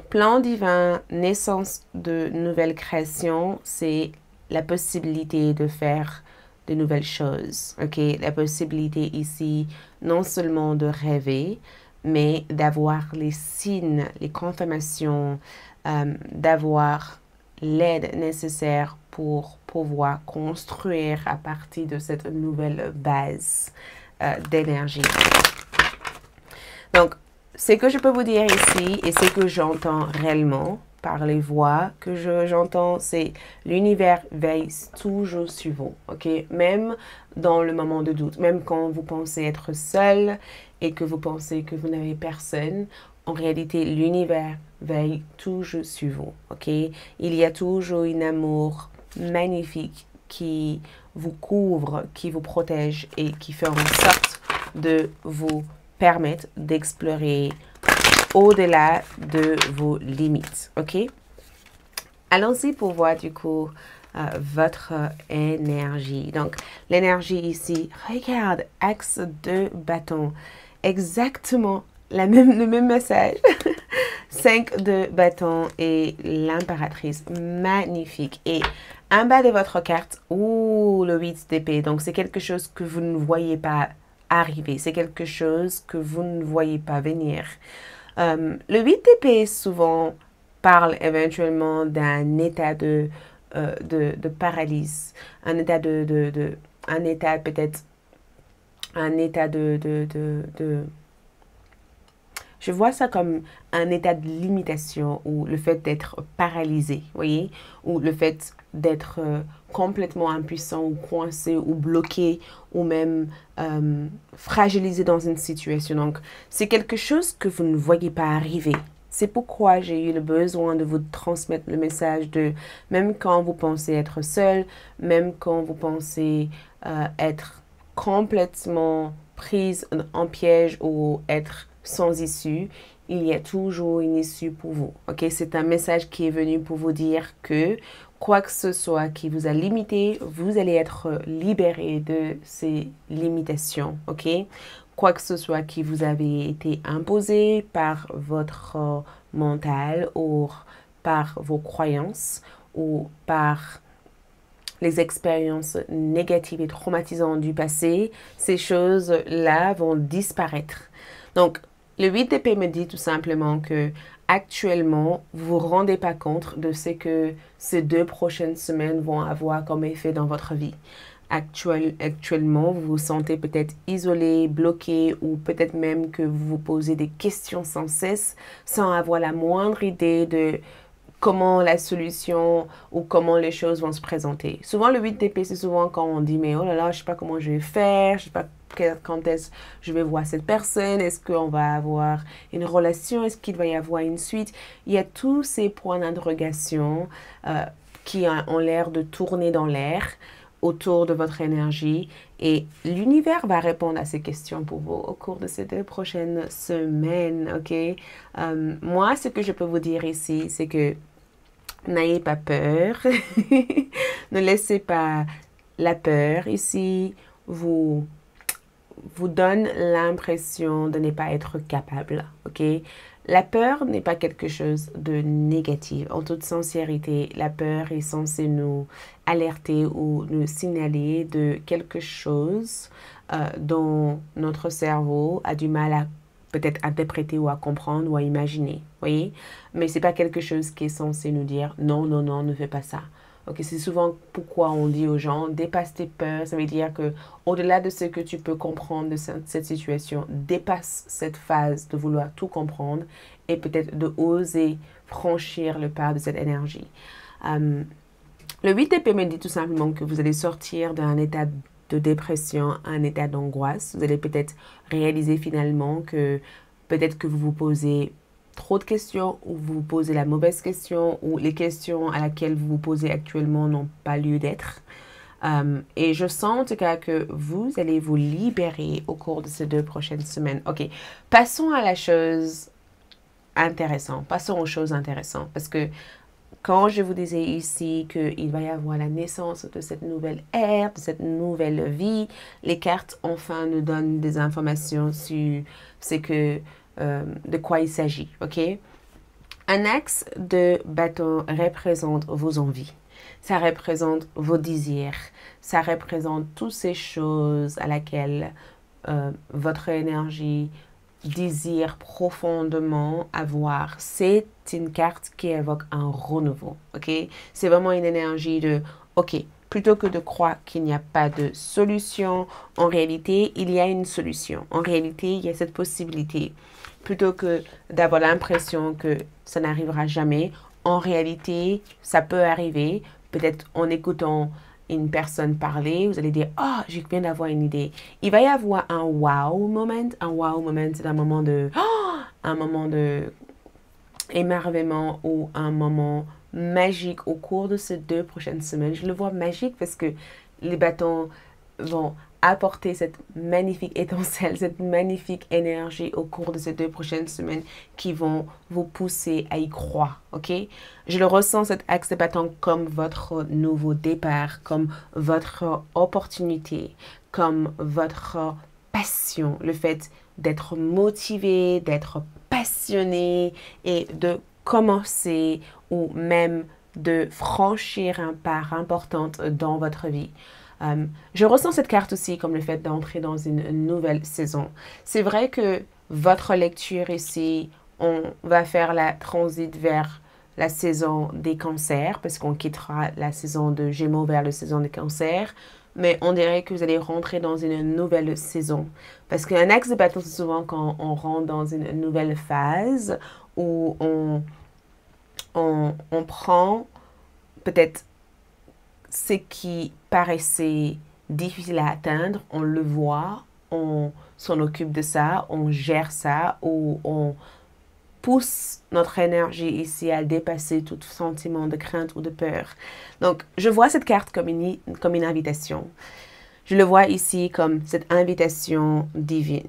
plan divin, naissance de nouvelles créations, c'est la possibilité de faire de nouvelles choses. OK? La possibilité ici, non seulement de rêver, mais d'avoir les signes, les confirmations, d'avoir l'aide nécessaire pour pouvoir construire à partir de cette nouvelle base d'énergie. Donc, ce que je peux vous dire ici et ce que j'entends réellement par les voix que j'entends, c'est l'univers veille toujours sur vous, OK? Même dans le moment de doute, même quand vous pensez être seul et que vous pensez que vous n'avez personne, en réalité, l'univers veille toujours sur vous, OK? Il y a toujours un amour magnifique qui vous couvre, qui vous protège et qui fait en sorte de vous permettre d'explorer au-delà de vos limites, OK? Allons-y pour voir du coup votre énergie. Donc, l'énergie ici, regarde, axe de bâton, exactement le même message. 5 de bâton et l'impératrice. Magnifique. Et en bas de votre carte, le 8 d'épée. Donc, c'est quelque chose que vous ne voyez pas arriver. C'est quelque chose que vous ne voyez pas venir. Le 8 d'épée souvent parle éventuellement d'un état de paralysie. Un état un état peut-être, un état je vois ça comme un état de limitation ou le fait d'être paralysé, voyez, ou le fait d'être complètement impuissant ou coincé ou bloqué ou même fragilisé dans une situation. Donc, c'est quelque chose que vous ne voyez pas arriver. C'est pourquoi j'ai eu le besoin de vous transmettre le message de même quand vous pensez être seul, même quand vous pensez être complètement prise en piège ou être sans issue, il y a toujours une issue pour vous. Ok, c'est un message qui est venu pour vous dire que quoi que ce soit qui vous a limité, vous allez être libéré de ces limitations. Ok, quoi que ce soit qui vous avait été imposé par votre mental ou par vos croyances ou par les expériences négatives et traumatisantes du passé, ces choses-là vont disparaître. Donc, le 8 d'épée me dit tout simplement que actuellement, vous vous rendez pas compte de ce que ces 2 prochaines semaines vont avoir comme effet dans votre vie. Actuellement, vous vous sentez peut-être isolé, bloqué ou peut-être même que vous vous posez des questions sans cesse sans avoir la moindre idée de comment la solution ou comment les choses vont se présenter. Souvent, le 8 d'épée, c'est souvent quand on dit, mais oh là là, je sais pas comment je vais faire, je sais pas quand est-ce que je vais voir cette personne, est-ce qu'on va avoir une relation, est-ce qu'il va y avoir une suite. Il y a tous ces points d'interrogation qui ont l'air de tourner dans l'air autour de votre énergie et l'univers va répondre à ces questions pour vous au cours de ces 2 prochaines semaines, ok? Moi, ce que je peux vous dire ici, c'est que n'ayez pas peur. Ne laissez pas la peur ici vous donne l'impression de ne pas être capable. Ok? La peur n'est pas quelque chose de négatif. En toute sincérité, la peur est censée nous alerter ou nous signaler de quelque chose dont notre cerveau a du mal à peut-être interpréter ou à comprendre ou à imaginer, voyez? Mais c'est pas quelque chose qui est censé nous dire non, non, non, ne fais pas ça. Ok, c'est souvent pourquoi on dit aux gens dépasse tes peurs. Ça veut dire que au-delà de ce que tu peux comprendre de cette situation, dépasse cette phase de vouloir tout comprendre et peut-être de oser franchir le pas de cette énergie. Le 8 d'épée me dit tout simplement que vous allez sortir d'un état de dépression, un état d'angoisse. Vous allez peut-être réaliser finalement que peut-être que vous vous posez trop de questions ou vous vous posez la mauvaise question ou les questions à laquelle vous vous posez actuellement n'ont pas lieu d'être. Et je sens en tout cas que vous allez vous libérer au cours de ces 2 prochaines semaines. Ok, passons à la chose intéressante. Passons aux choses intéressantes parce que quand je vous disais ici qu'il va y avoir la naissance de cette nouvelle ère, de cette nouvelle vie, les cartes enfin nous donnent des informations sur ce que, de quoi il s'agit. Ok? Un axe de bâton représente vos envies. Ça représente vos désirs. Ça représente toutes ces choses à laquelle votre énergie désire profondément avoir. C'est une carte qui évoque un renouveau, ok? C'est vraiment une énergie de, ok, plutôt que de croire qu'il n'y a pas de solution, en réalité, il y a une solution. En réalité, il y a cette possibilité. Plutôt que d'avoir l'impression que ça n'arrivera jamais, en réalité, ça peut arriver. Peut-être en écoutant une personne parler, vous allez dire « Oh, je viens d'avoir une idée. » Il va y avoir un wow moment. Un wow moment, c'est un moment de émerveillement ou un moment magique au cours de ces 2 prochaines semaines. Je le vois magique parce que les bâtons vont apporter cette magnifique étincelle, cette magnifique énergie au cours de ces 2 prochaines semaines qui vont vous pousser à y croire, ok? Je le ressens, cet axe de bâton, comme votre nouveau départ, comme votre opportunité, comme votre passion, le fait d'être motivé, d'être passionné et de commencer ou même de franchir un pas important dans votre vie. Je ressens cette carte aussi comme le fait d'entrer dans une nouvelle saison. C'est vrai que votre lecture ici, on va faire la transit vers la saison des cancers, parce qu'on quittera la saison de Gémeaux vers la saison des cancers, mais on dirait que vous allez rentrer dans une nouvelle saison. Parce qu'un axe de bâton, c'est souvent quand on rentre dans une nouvelle phase où on prend peut-être ce qui paraissait difficile à atteindre, on le voit, on s'en occupe de ça, on gère ça, ou on pousse notre énergie ici à dépasser tout sentiment de crainte ou de peur. Donc, je vois cette carte comme une invitation. Je le vois ici comme cette invitation divine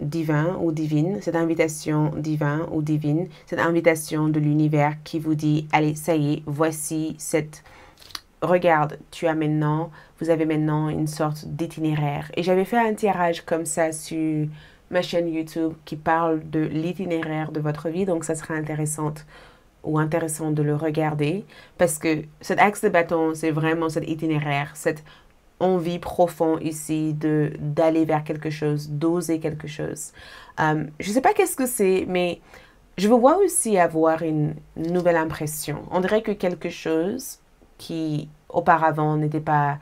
ou divine, cette invitation divine ou divine, cette invitation de l'univers qui vous dit, allez, ça y est, voici cette... Regarde, vous avez maintenant une sorte d'itinéraire. Et j'avais fait un tirage comme ça sur ma chaîne YouTube qui parle de l'itinéraire de votre vie. Donc, ça sera intéressant de le regarder parce que cet axe de bâton, c'est vraiment cet itinéraire, cette envie profonde ici d'aller vers quelque chose, d'oser quelque chose. Je ne sais pas qu'est-ce que c'est, mais je vous vois aussi avoir une nouvelle impression. On dirait que quelque chose qui auparavant n'était pas,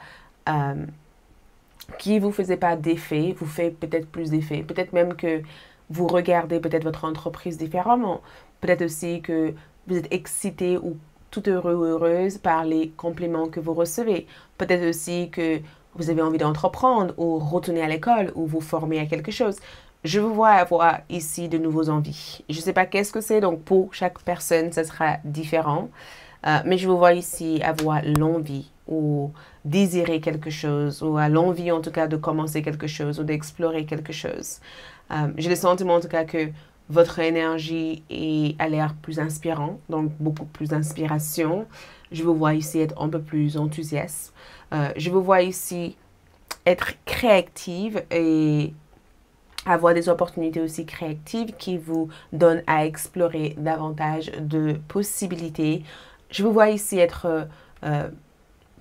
qui vous faisait pas d'effet, vous fait peut-être plus d'effet. Peut-être même que vous regardez peut-être votre entreprise différemment. Peut-être aussi que vous êtes excité ou tout heureux ou heureuse par les compliments que vous recevez. Peut-être aussi que vous avez envie d'entreprendre ou retourner à l'école ou vous former à quelque chose. Je vous vois avoir ici de nouveaux envies. Je ne sais pas qu'est-ce que c'est, donc pour chaque personne, ça sera différent. Mais je vous vois ici avoir l'envie ou désirer quelque chose ou à l'envie en tout cas de commencer quelque chose ou d'explorer quelque chose. J'ai le sentiment en tout cas que votre énergie a l'air plus inspirant, donc beaucoup plus d'inspiration. Je vous vois ici être un peu plus enthousiaste. Je vous vois ici être créative et avoir des opportunités aussi créatives qui vous donnent à explorer davantage de possibilités. Je vous vois ici être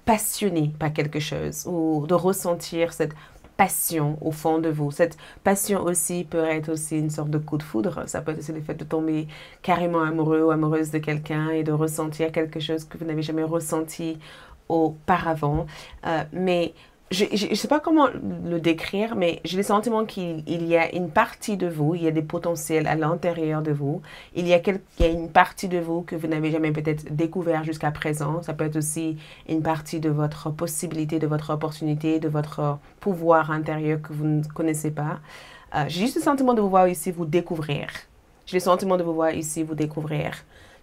passionné par quelque chose ou de ressentir cette passion au fond de vous. Cette passion aussi peut être aussi une sorte de coup de foudre. Ça peut être aussi le fait de tomber carrément amoureux ou amoureuse de quelqu'un et de ressentir quelque chose que vous n'avez jamais ressenti auparavant. Mais je ne sais pas comment le décrire, mais j'ai le sentiment qu'il y a une partie de vous, il y a des potentiels à l'intérieur de vous. Il y a une partie de vous que vous n'avez jamais peut-être découvert jusqu'à présent. Ça peut être aussi une partie de votre possibilité, de votre opportunité, de votre pouvoir intérieur que vous ne connaissez pas. J'ai juste le sentiment de vous voir ici vous découvrir. J'ai le sentiment de vous voir ici vous découvrir.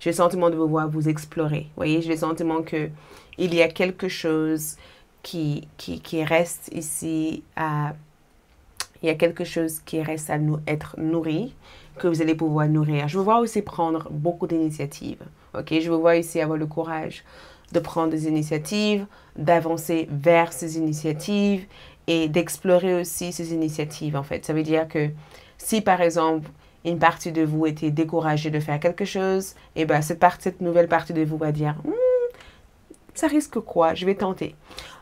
J'ai le sentiment de vous voir vous explorer. Vous voyez, j'ai le sentiment qu'il y a quelque chose qui reste ici il y a quelque chose qui reste à être nourri, que vous allez pouvoir nourrir. Je vous vois aussi prendre beaucoup d'initiatives. Ok, je vous vois ici avoir le courage de prendre des initiatives, d'avancer vers ces initiatives et d'explorer aussi ces initiatives, en fait. Ça veut dire que si, par exemple, une partie de vous était découragée de faire quelque chose, et ben cette nouvelle partie de vous va dire ça risque quoi? Je vais tenter.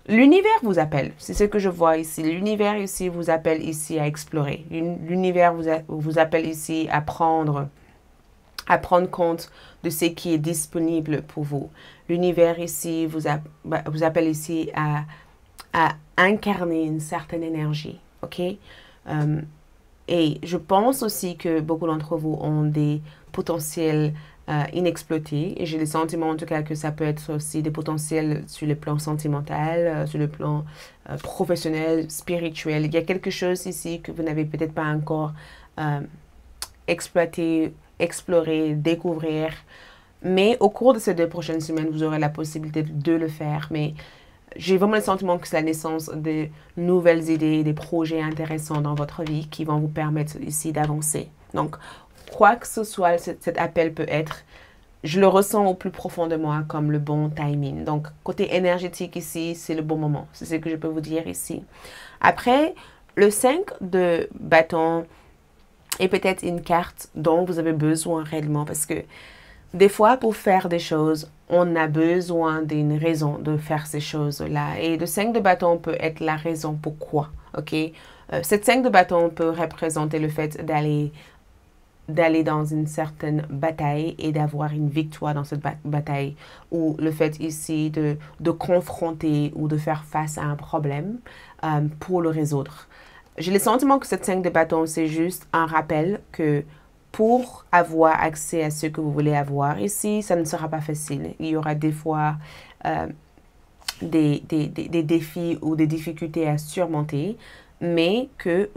L'univers vous appelle. C'est ce que je vois ici. L'univers ici vous appelle ici à explorer. L'univers vous appelle ici à prendre compte de ce qui est disponible pour vous. L'univers ici vous appelle ici à incarner une certaine énergie. OK? Et je pense aussi que beaucoup d'entre vous ont des potentiels inexploités. Et j'ai le sentiment en tout cas que ça peut être aussi des potentiels sur le plan sentimental, sur le plan professionnel, spirituel. Il y a quelque chose ici que vous n'avez peut-être pas encore exploité, exploré, découvrir. Mais au cours de ces 2 prochaines semaines, vous aurez la possibilité de le faire. Mais j'ai vraiment le sentiment que c'est la naissance de nouvelles idées, des projets intéressants dans votre vie qui vont vous permettre ici d'avancer. Donc, quoi que ce soit cet appel peut être, je le ressens au plus profond de moi comme le bon timing. Donc, côté énergétique ici, c'est le bon moment. C'est ce que je peux vous dire ici. Après, Le 5 de bâton est peut-être une carte dont vous avez besoin réellement parce que des fois, pour faire des choses, on a besoin d'une raison de faire ces choses-là. Et le 5 de bâton peut être la raison pourquoi, ok? Cette 5 de bâton peut représenter le fait d'aller dans une certaine bataille et d'avoir une victoire dans cette bataille, ou le fait ici de confronter ou de faire face à un problème pour le résoudre. J'ai le sentiment que cette 5 de bâton, c'est juste un rappel que pour avoir accès à ce que vous voulez avoir ici, ça ne sera pas facile. Il y aura des fois des défis ou des difficultés à surmonter, mais que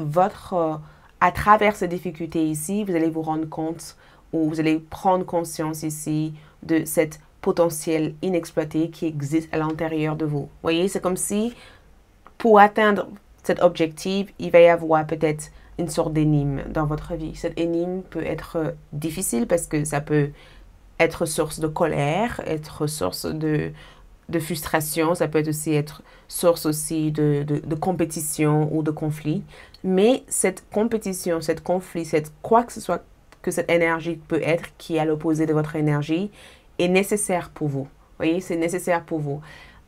à travers ces difficultés ici, vous allez vous rendre compte ou vous allez prendre conscience ici de cette potentiel inexploité qui existe à l'intérieur de vous. Vous voyez, c'est comme si pour atteindre cet objectif, il va y avoir peut-être une sorte d'énigme dans votre vie. Cette énigme peut être difficile parce que ça peut être source de colère, être source de frustration, ça peut aussi être source aussi de compétition ou de conflit. Mais cette compétition, cette conflit, quoi que ce soit que cette énergie peut être, qui est à l'opposé de votre énergie, est nécessaire pour vous. Vous voyez, c'est nécessaire pour vous.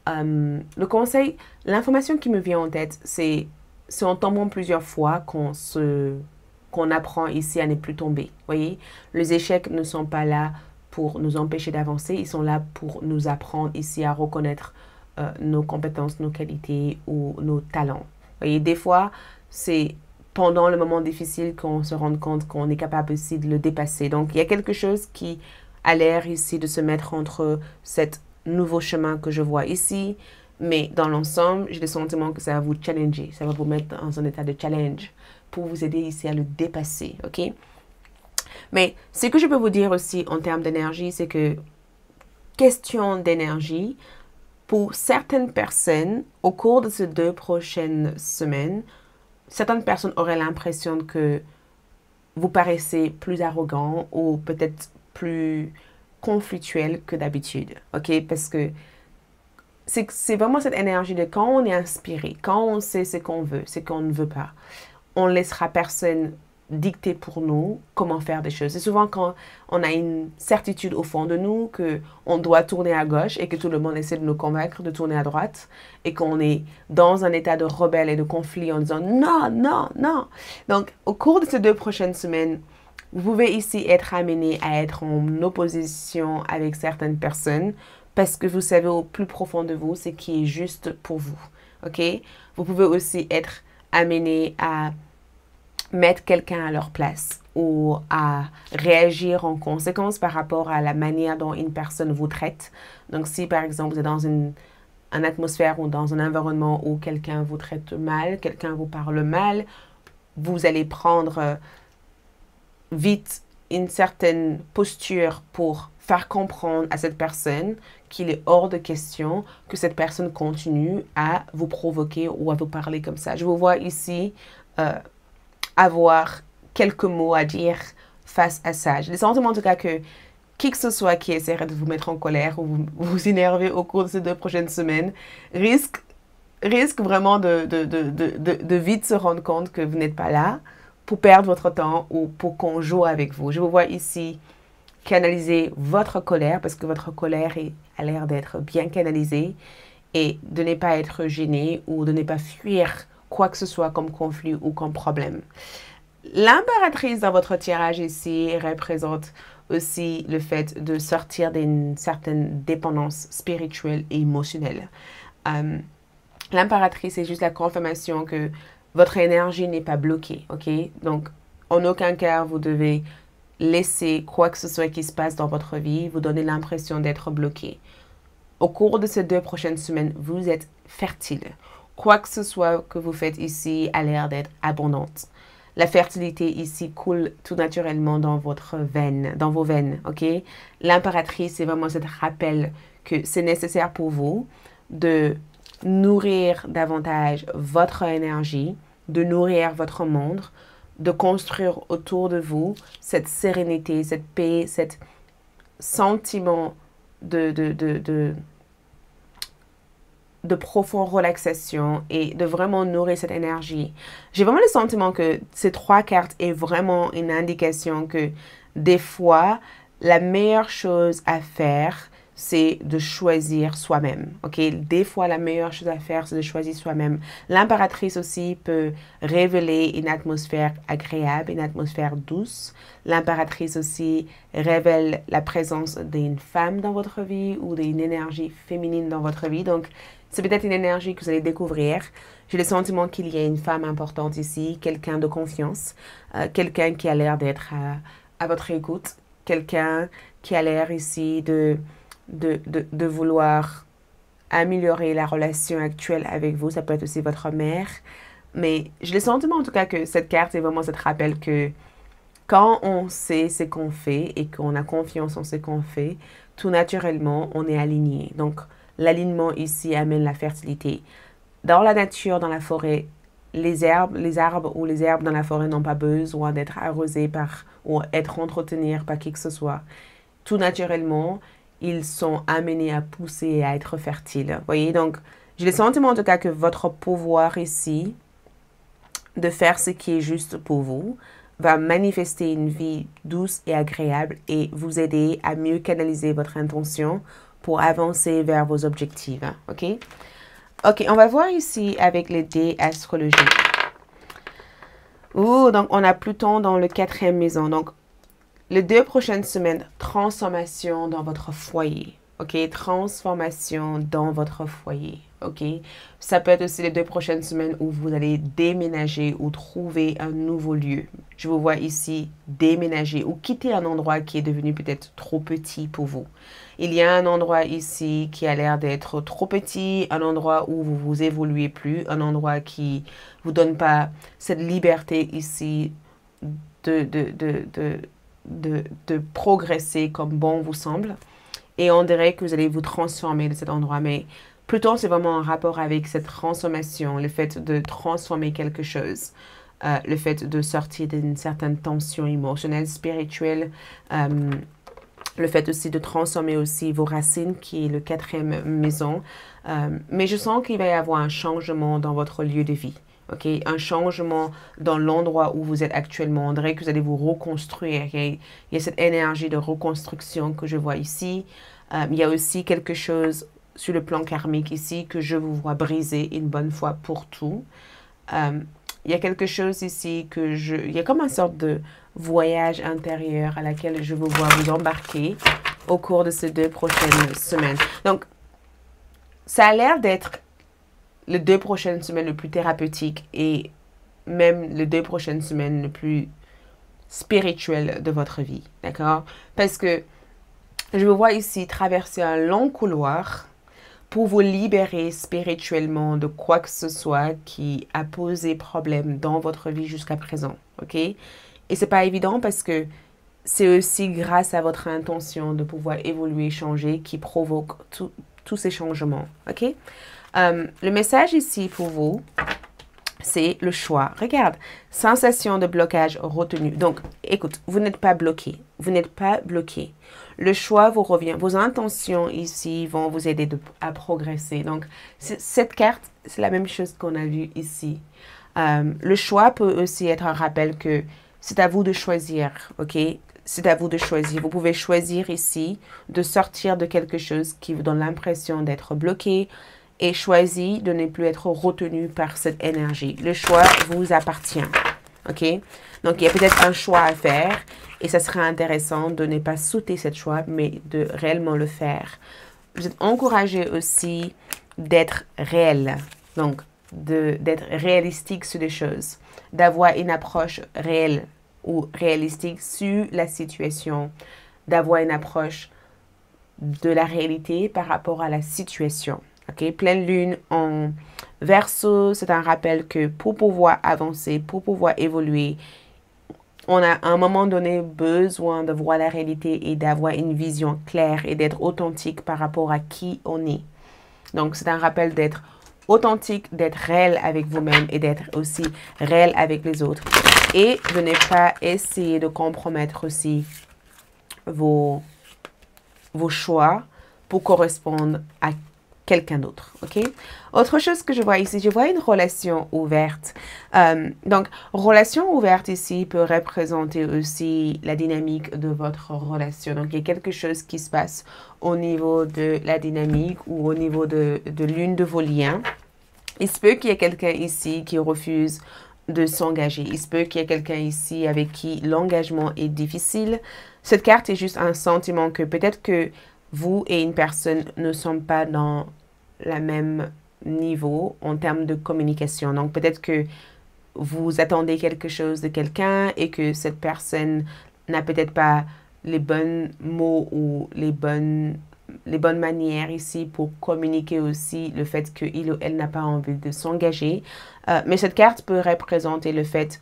Le conseil, l'information qui me vient en tête, c'est en tombant plusieurs fois qu'on apprend ici à ne plus tomber. Vous voyez, les échecs ne sont pas là pour nous empêcher d'avancer, ils sont là pour nous apprendre ici à reconnaître nos compétences, nos qualités ou nos talents. Vous voyez, des fois, c'est pendant le moment difficile qu'on se rend compte qu'on est capable aussi de le dépasser. Donc, il y a quelque chose qui a l'air ici de se mettre entre cet nouveau chemin que je vois ici, mais dans l'ensemble, j'ai le sentiment que ça va vous challenger, ça va vous mettre dans un état de challenge pour vous aider ici à le dépasser, ok? Mais ce que je peux vous dire aussi en termes d'énergie, c'est que question d'énergie, pour certaines personnes, au cours de ces 2 prochaines semaines, certaines personnes auraient l'impression que vous paraissez plus arrogant ou peut-être plus conflictuel que d'habitude, ok? Parce que c'est vraiment cette énergie de quand on est inspiré, quand on sait ce qu'on veut, ce qu'on ne veut pas, on ne laissera personne dicter pour nous comment faire des choses. C'est souvent quand on a une certitude au fond de nous qu'on doit tourner à gauche et que tout le monde essaie de nous convaincre de tourner à droite et qu'on est dans un état de rebelle et de conflit en disant non, non, non. Donc, au cours de ces 2 prochaines semaines, vous pouvez ici être amené à être en opposition avec certaines personnes parce que vous savez au plus profond de vous ce qui est juste pour vous. Ok? Vous pouvez aussi être amené à mettre quelqu'un à leur place ou à réagir en conséquence par rapport à la manière dont une personne vous traite. Donc, si par exemple vous êtes dans une atmosphère ou dans un environnement où quelqu'un vous traite mal, quelqu'un vous parle mal, vous allez prendre vite une certaine posture pour faire comprendre à cette personne qu'il est hors de question que cette personne continue à vous provoquer ou à vous parler comme ça. Je vous vois ici avoir quelques mots à dire face à ça. J'ai le sentiment en tout cas que qui que ce soit qui essaierait de vous mettre en colère ou vous énerver au cours de ces 2 prochaines semaines risque vraiment de vite se rendre compte que vous n'êtes pas là pour perdre votre temps ou pour qu'on joue avec vous. Je vous vois ici canaliser votre colère parce que votre colère a l'air d'être bien canalisée et de ne pas être gêné ou de ne pas fuir quoi que ce soit comme conflit ou comme problème. L'impératrice dans votre tirage ici représente aussi le fait de sortir d'une certaine dépendance spirituelle et émotionnelle. L'impératrice est juste la confirmation que votre énergie n'est pas bloquée, ok? Donc, en aucun cas, vous devez laisser quoi que ce soit qui se passe dans votre vie vous donner l'impression d'être bloqué. Au cours de ces 2 prochaines semaines, vous êtes fertile. Quoi que ce soit que vous faites ici a l'air d'être abondante. La fertilité ici coule tout naturellement dans vos veines, ok? L'impératrice, c'est vraiment ce rappel que c'est nécessaire pour vous de nourrir davantage votre énergie, de nourrir votre monde, de construire autour de vous cette sérénité, cette paix, cet sentiment de de profonde relaxation et de vraiment nourrir cette énergie. J'ai vraiment le sentiment que ces 3 cartes est vraiment une indication que des fois, la meilleure chose à faire, c'est de choisir soi-même. Ok, des fois, la meilleure chose à faire, c'est de choisir soi-même. L'impératrice aussi peut révéler une atmosphère agréable, une atmosphère douce. L'impératrice aussi révèle la présence d'une femme dans votre vie ou d'une énergie féminine dans votre vie. Donc, c'est peut-être une énergie que vous allez découvrir. J'ai le sentiment qu'il y a une femme importante ici, quelqu'un de confiance, quelqu'un qui a l'air d'être à votre écoute, quelqu'un qui a l'air ici de vouloir améliorer la relation actuelle avec vous. Ça peut être aussi votre mère. Mais j'ai le sentiment en tout cas que cette carte est vraiment cette rappel que quand on sait ce qu'on fait et qu'on a confiance en ce qu'on fait, tout naturellement, on est aligné. Donc, l'alignement ici amène la fertilité. Dans la nature, dans la forêt, les arbres ou les herbes dans la forêt n'ont pas besoin d'être arrosés ou être entretenus par qui que ce soit. Tout naturellement, ils sont amenés à pousser et à être fertiles. Vous voyez, donc, j'ai le sentiment en tout cas que votre pouvoir ici, de faire ce qui est juste pour vous, va manifester une vie douce et agréable et vous aider à mieux canaliser votre intention pour avancer vers vos objectifs. OK? OK, on va voir ici avec les dés astrologiques. Donc on a Pluton dans le 4e maison. Donc, les 2 prochaines semaines, transformation dans votre foyer. OK? Transformation dans votre foyer. OK? Ça peut être aussi les 2 prochaines semaines où vous allez déménager ou trouver un nouveau lieu. Je vous vois ici déménager ou quitter un endroit qui est devenu peut-être trop petit pour vous. Il y a un endroit ici qui a l'air d'être trop petit, un endroit où vous vous évoluez plus, un endroit qui vous donne pas cette liberté ici de progresser comme bon vous semble. Et on dirait que vous allez vous transformer de cet endroit. Mais Pluton, c'est vraiment un rapport avec cette transformation, le fait de transformer quelque chose, le fait de sortir d'une certaine tension émotionnelle, spirituelle, le fait aussi de transformer aussi vos racines, qui est le 4e maison. Mais je sens qu'il va y avoir un changement dans votre lieu de vie. Okay? Un changement dans l'endroit où vous êtes actuellement. On dirait que vous allez vous reconstruire. Okay? Il y a cette énergie de reconstruction que je vois ici. Il y a aussi quelque chose sur le plan karmique ici que je vous vois briser une bonne fois pour tout. Il y a quelque chose ici il y a comme une sorte de voyage intérieur à laquelle je vous vois vous embarquer au cours de ces 2 prochaines semaines. Donc, ça a l'air d'être les 2 prochaines semaines le plus thérapeutique et même les 2 prochaines semaines le plus spirituel de votre vie. D'accord? Parce que je vous vois ici traverser un long couloir pour vous libérer spirituellement de quoi que ce soit qui a posé problème dans votre vie jusqu'à présent. OK? Et c'est pas évident parce que c'est aussi grâce à votre intention de pouvoir évoluer, changer, qui provoque tous ces changements. OK? Le message ici pour vous, c'est le choix. Regarde, sensation de blocage retenu. Donc, écoute, vous n'êtes pas bloqué. Vous n'êtes pas bloqué. Le choix vous revient. Vos intentions ici vont vous aider à progresser. Donc, cette carte, c'est la même chose qu'on a vu ici. Le choix peut aussi être un rappel que c'est à vous de choisir, ok? C'est à vous de choisir. Vous pouvez choisir ici de sortir de quelque chose qui vous donne l'impression d'être bloqué et choisir de ne plus être retenu par cette énergie. Le choix vous appartient, ok? Donc, il y a peut-être un choix à faire et ça serait intéressant de ne pas sauter ce choix, mais de réellement le faire. Vous êtes encouragé aussi d'être réel, donc d'être réalistique sur les choses, d'avoir une approche réelle ou réalistique sur la situation, d'avoir une approche de la réalité par rapport à la situation. Ok, pleine lune en Verseau, c'est un rappel que pour pouvoir avancer, pour pouvoir évoluer, on a à un moment donné besoin de voir la réalité et d'avoir une vision claire et d'être authentique par rapport à qui on est. Donc, c'est un rappel d'être authentique, d'être réel avec vous-même et d'être aussi réel avec les autres. Et de ne pas essayer de compromettre aussi vos choix pour correspondre à quelqu'un d'autre, ok? Autre chose que je vois ici, je vois une relation ouverte. Donc, relation ouverte ici peut représenter aussi la dynamique de votre relation. Donc, il y a quelque chose qui se passe au niveau de la dynamique ou au niveau de l'une de vos liens. Il se peut qu'il y ait quelqu'un ici qui refuse de s'engager. Il se peut qu'il y ait quelqu'un ici avec qui l'engagement est difficile. Cette carte est juste un sentiment que peut-être que vous et une personne ne sont pas dans le même niveau en termes de communication. Donc, peut-être que vous attendez quelque chose de quelqu'un et que cette personne n'a peut-être pas les bons mots ou les bonnes manières ici pour communiquer aussi le fait qu'il ou elle n'a pas envie de s'engager. Mais cette carte peut représenter le fait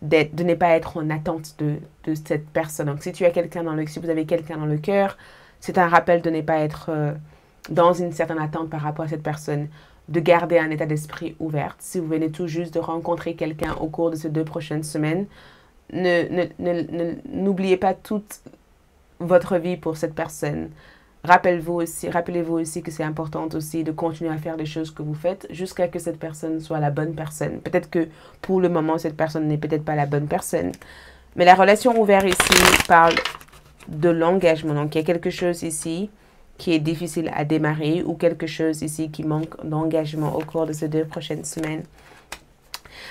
de ne pas être en attente de cette personne. Donc, si tu as quelqu'un si vous avez quelqu'un dans le cœur, c'est un rappel de ne pas être dans une certaine attente par rapport à cette personne, de garder un état d'esprit ouvert. Si vous venez tout juste de rencontrer quelqu'un au cours de ces 2 prochaines semaines, n'oubliez pas toute votre vie pour cette personne. Rappelez-vous aussi que c'est important aussi de continuer à faire les choses que vous faites jusqu'à que cette personne soit la bonne personne. Peut-être que pour le moment, cette personne n'est peut-être pas la bonne personne. Mais la relation ouverte ici parle de l'engagement. Donc, il y a quelque chose ici qui est difficile à démarrer ou quelque chose ici qui manque d'engagement au cours de ces 2 prochaines semaines.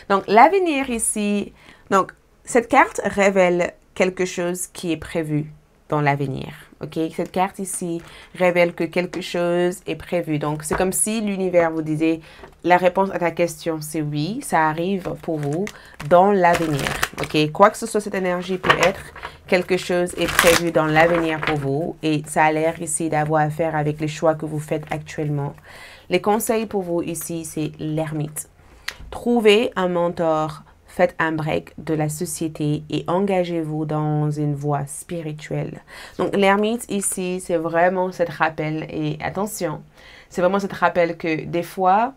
Donc, l'avenir ici, donc, cette carte révèle quelque chose qui est prévu dans l'avenir. Ok, cette carte ici révèle que quelque chose est prévu. Donc, c'est comme si l'univers vous disait, la réponse à ta question, c'est oui, ça arrive pour vous dans l'avenir. Ok, quoi que ce soit cette énergie peut être, quelque chose est prévu dans l'avenir pour vous et ça a l'air ici d'avoir à faire avec les choix que vous faites actuellement. Les conseils pour vous ici, c'est l'ermite. Trouvez un mentor. Faites un break de la société et engagez-vous dans une voie spirituelle. Donc, l'ermite ici, c'est vraiment cet rappel. Et attention, c'est vraiment cet rappel que des fois,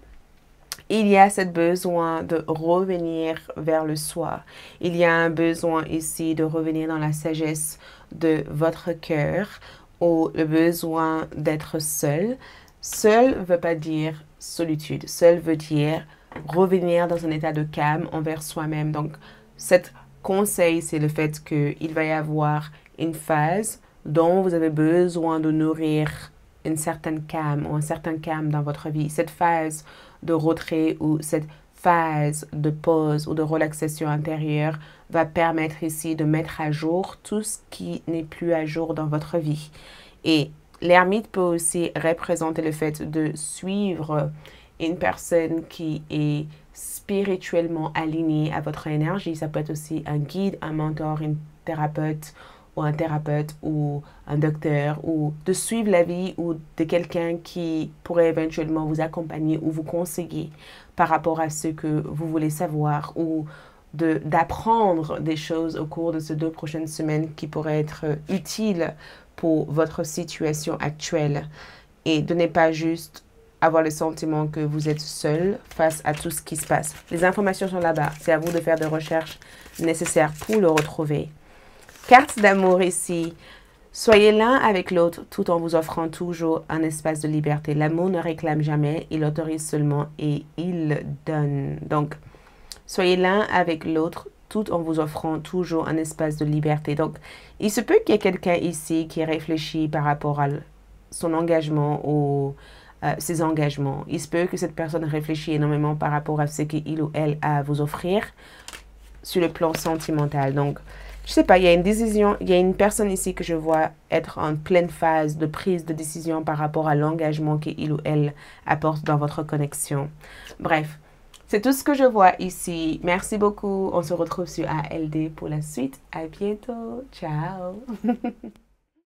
il y a ce besoin de revenir vers le soi. Il y a un besoin ici de revenir dans la sagesse de votre cœur ou le besoin d'être seul. Seul ne veut pas dire solitude. Seul veut dire revenir dans un état de calme envers soi-même. Donc, cet conseil, c'est le fait qu'il va y avoir une phase dont vous avez besoin de nourrir une certaine calme ou un certain calme dans votre vie. Cette phase de retrait ou cette phase de pause ou de relaxation intérieure va permettre ici de mettre à jour tout ce qui n'est plus à jour dans votre vie. Et l'ermite peut aussi représenter le fait de suivre une personne qui est spirituellement alignée à votre énergie. Ça peut être aussi un guide, un mentor, une thérapeute ou un docteur ou de suivre la vie ou de quelqu'un qui pourrait éventuellement vous accompagner ou vous conseiller par rapport à ce que vous voulez savoir ou d'apprendre des choses au cours de ces 2 prochaines semaines qui pourraient être utiles pour votre situation actuelle et de ne pas juste avoir le sentiment que vous êtes seul face à tout ce qui se passe. Les informations sont là-bas. C'est à vous de faire des recherches nécessaires pour le retrouver. Carte d'amour ici. Soyez l'un avec l'autre tout en vous offrant toujours un espace de liberté. L'amour ne réclame jamais, il autorise seulement et il donne. Donc, soyez l'un avec l'autre tout en vous offrant toujours un espace de liberté. Donc, il se peut qu'il y ait quelqu'un ici qui réfléchit par rapport à son engagement ou ses engagements. Il se peut que cette personne réfléchisse énormément par rapport à ce qu'il ou elle a à vous offrir sur le plan sentimental. Donc, je sais pas, il y a une décision, il y a une personne ici que je vois être en pleine phase de prise de décision par rapport à l'engagement qu'il ou elle apporte dans votre connexion. Bref, c'est tout ce que je vois ici. Merci beaucoup. On se retrouve sur ALD pour la suite. À bientôt. Ciao.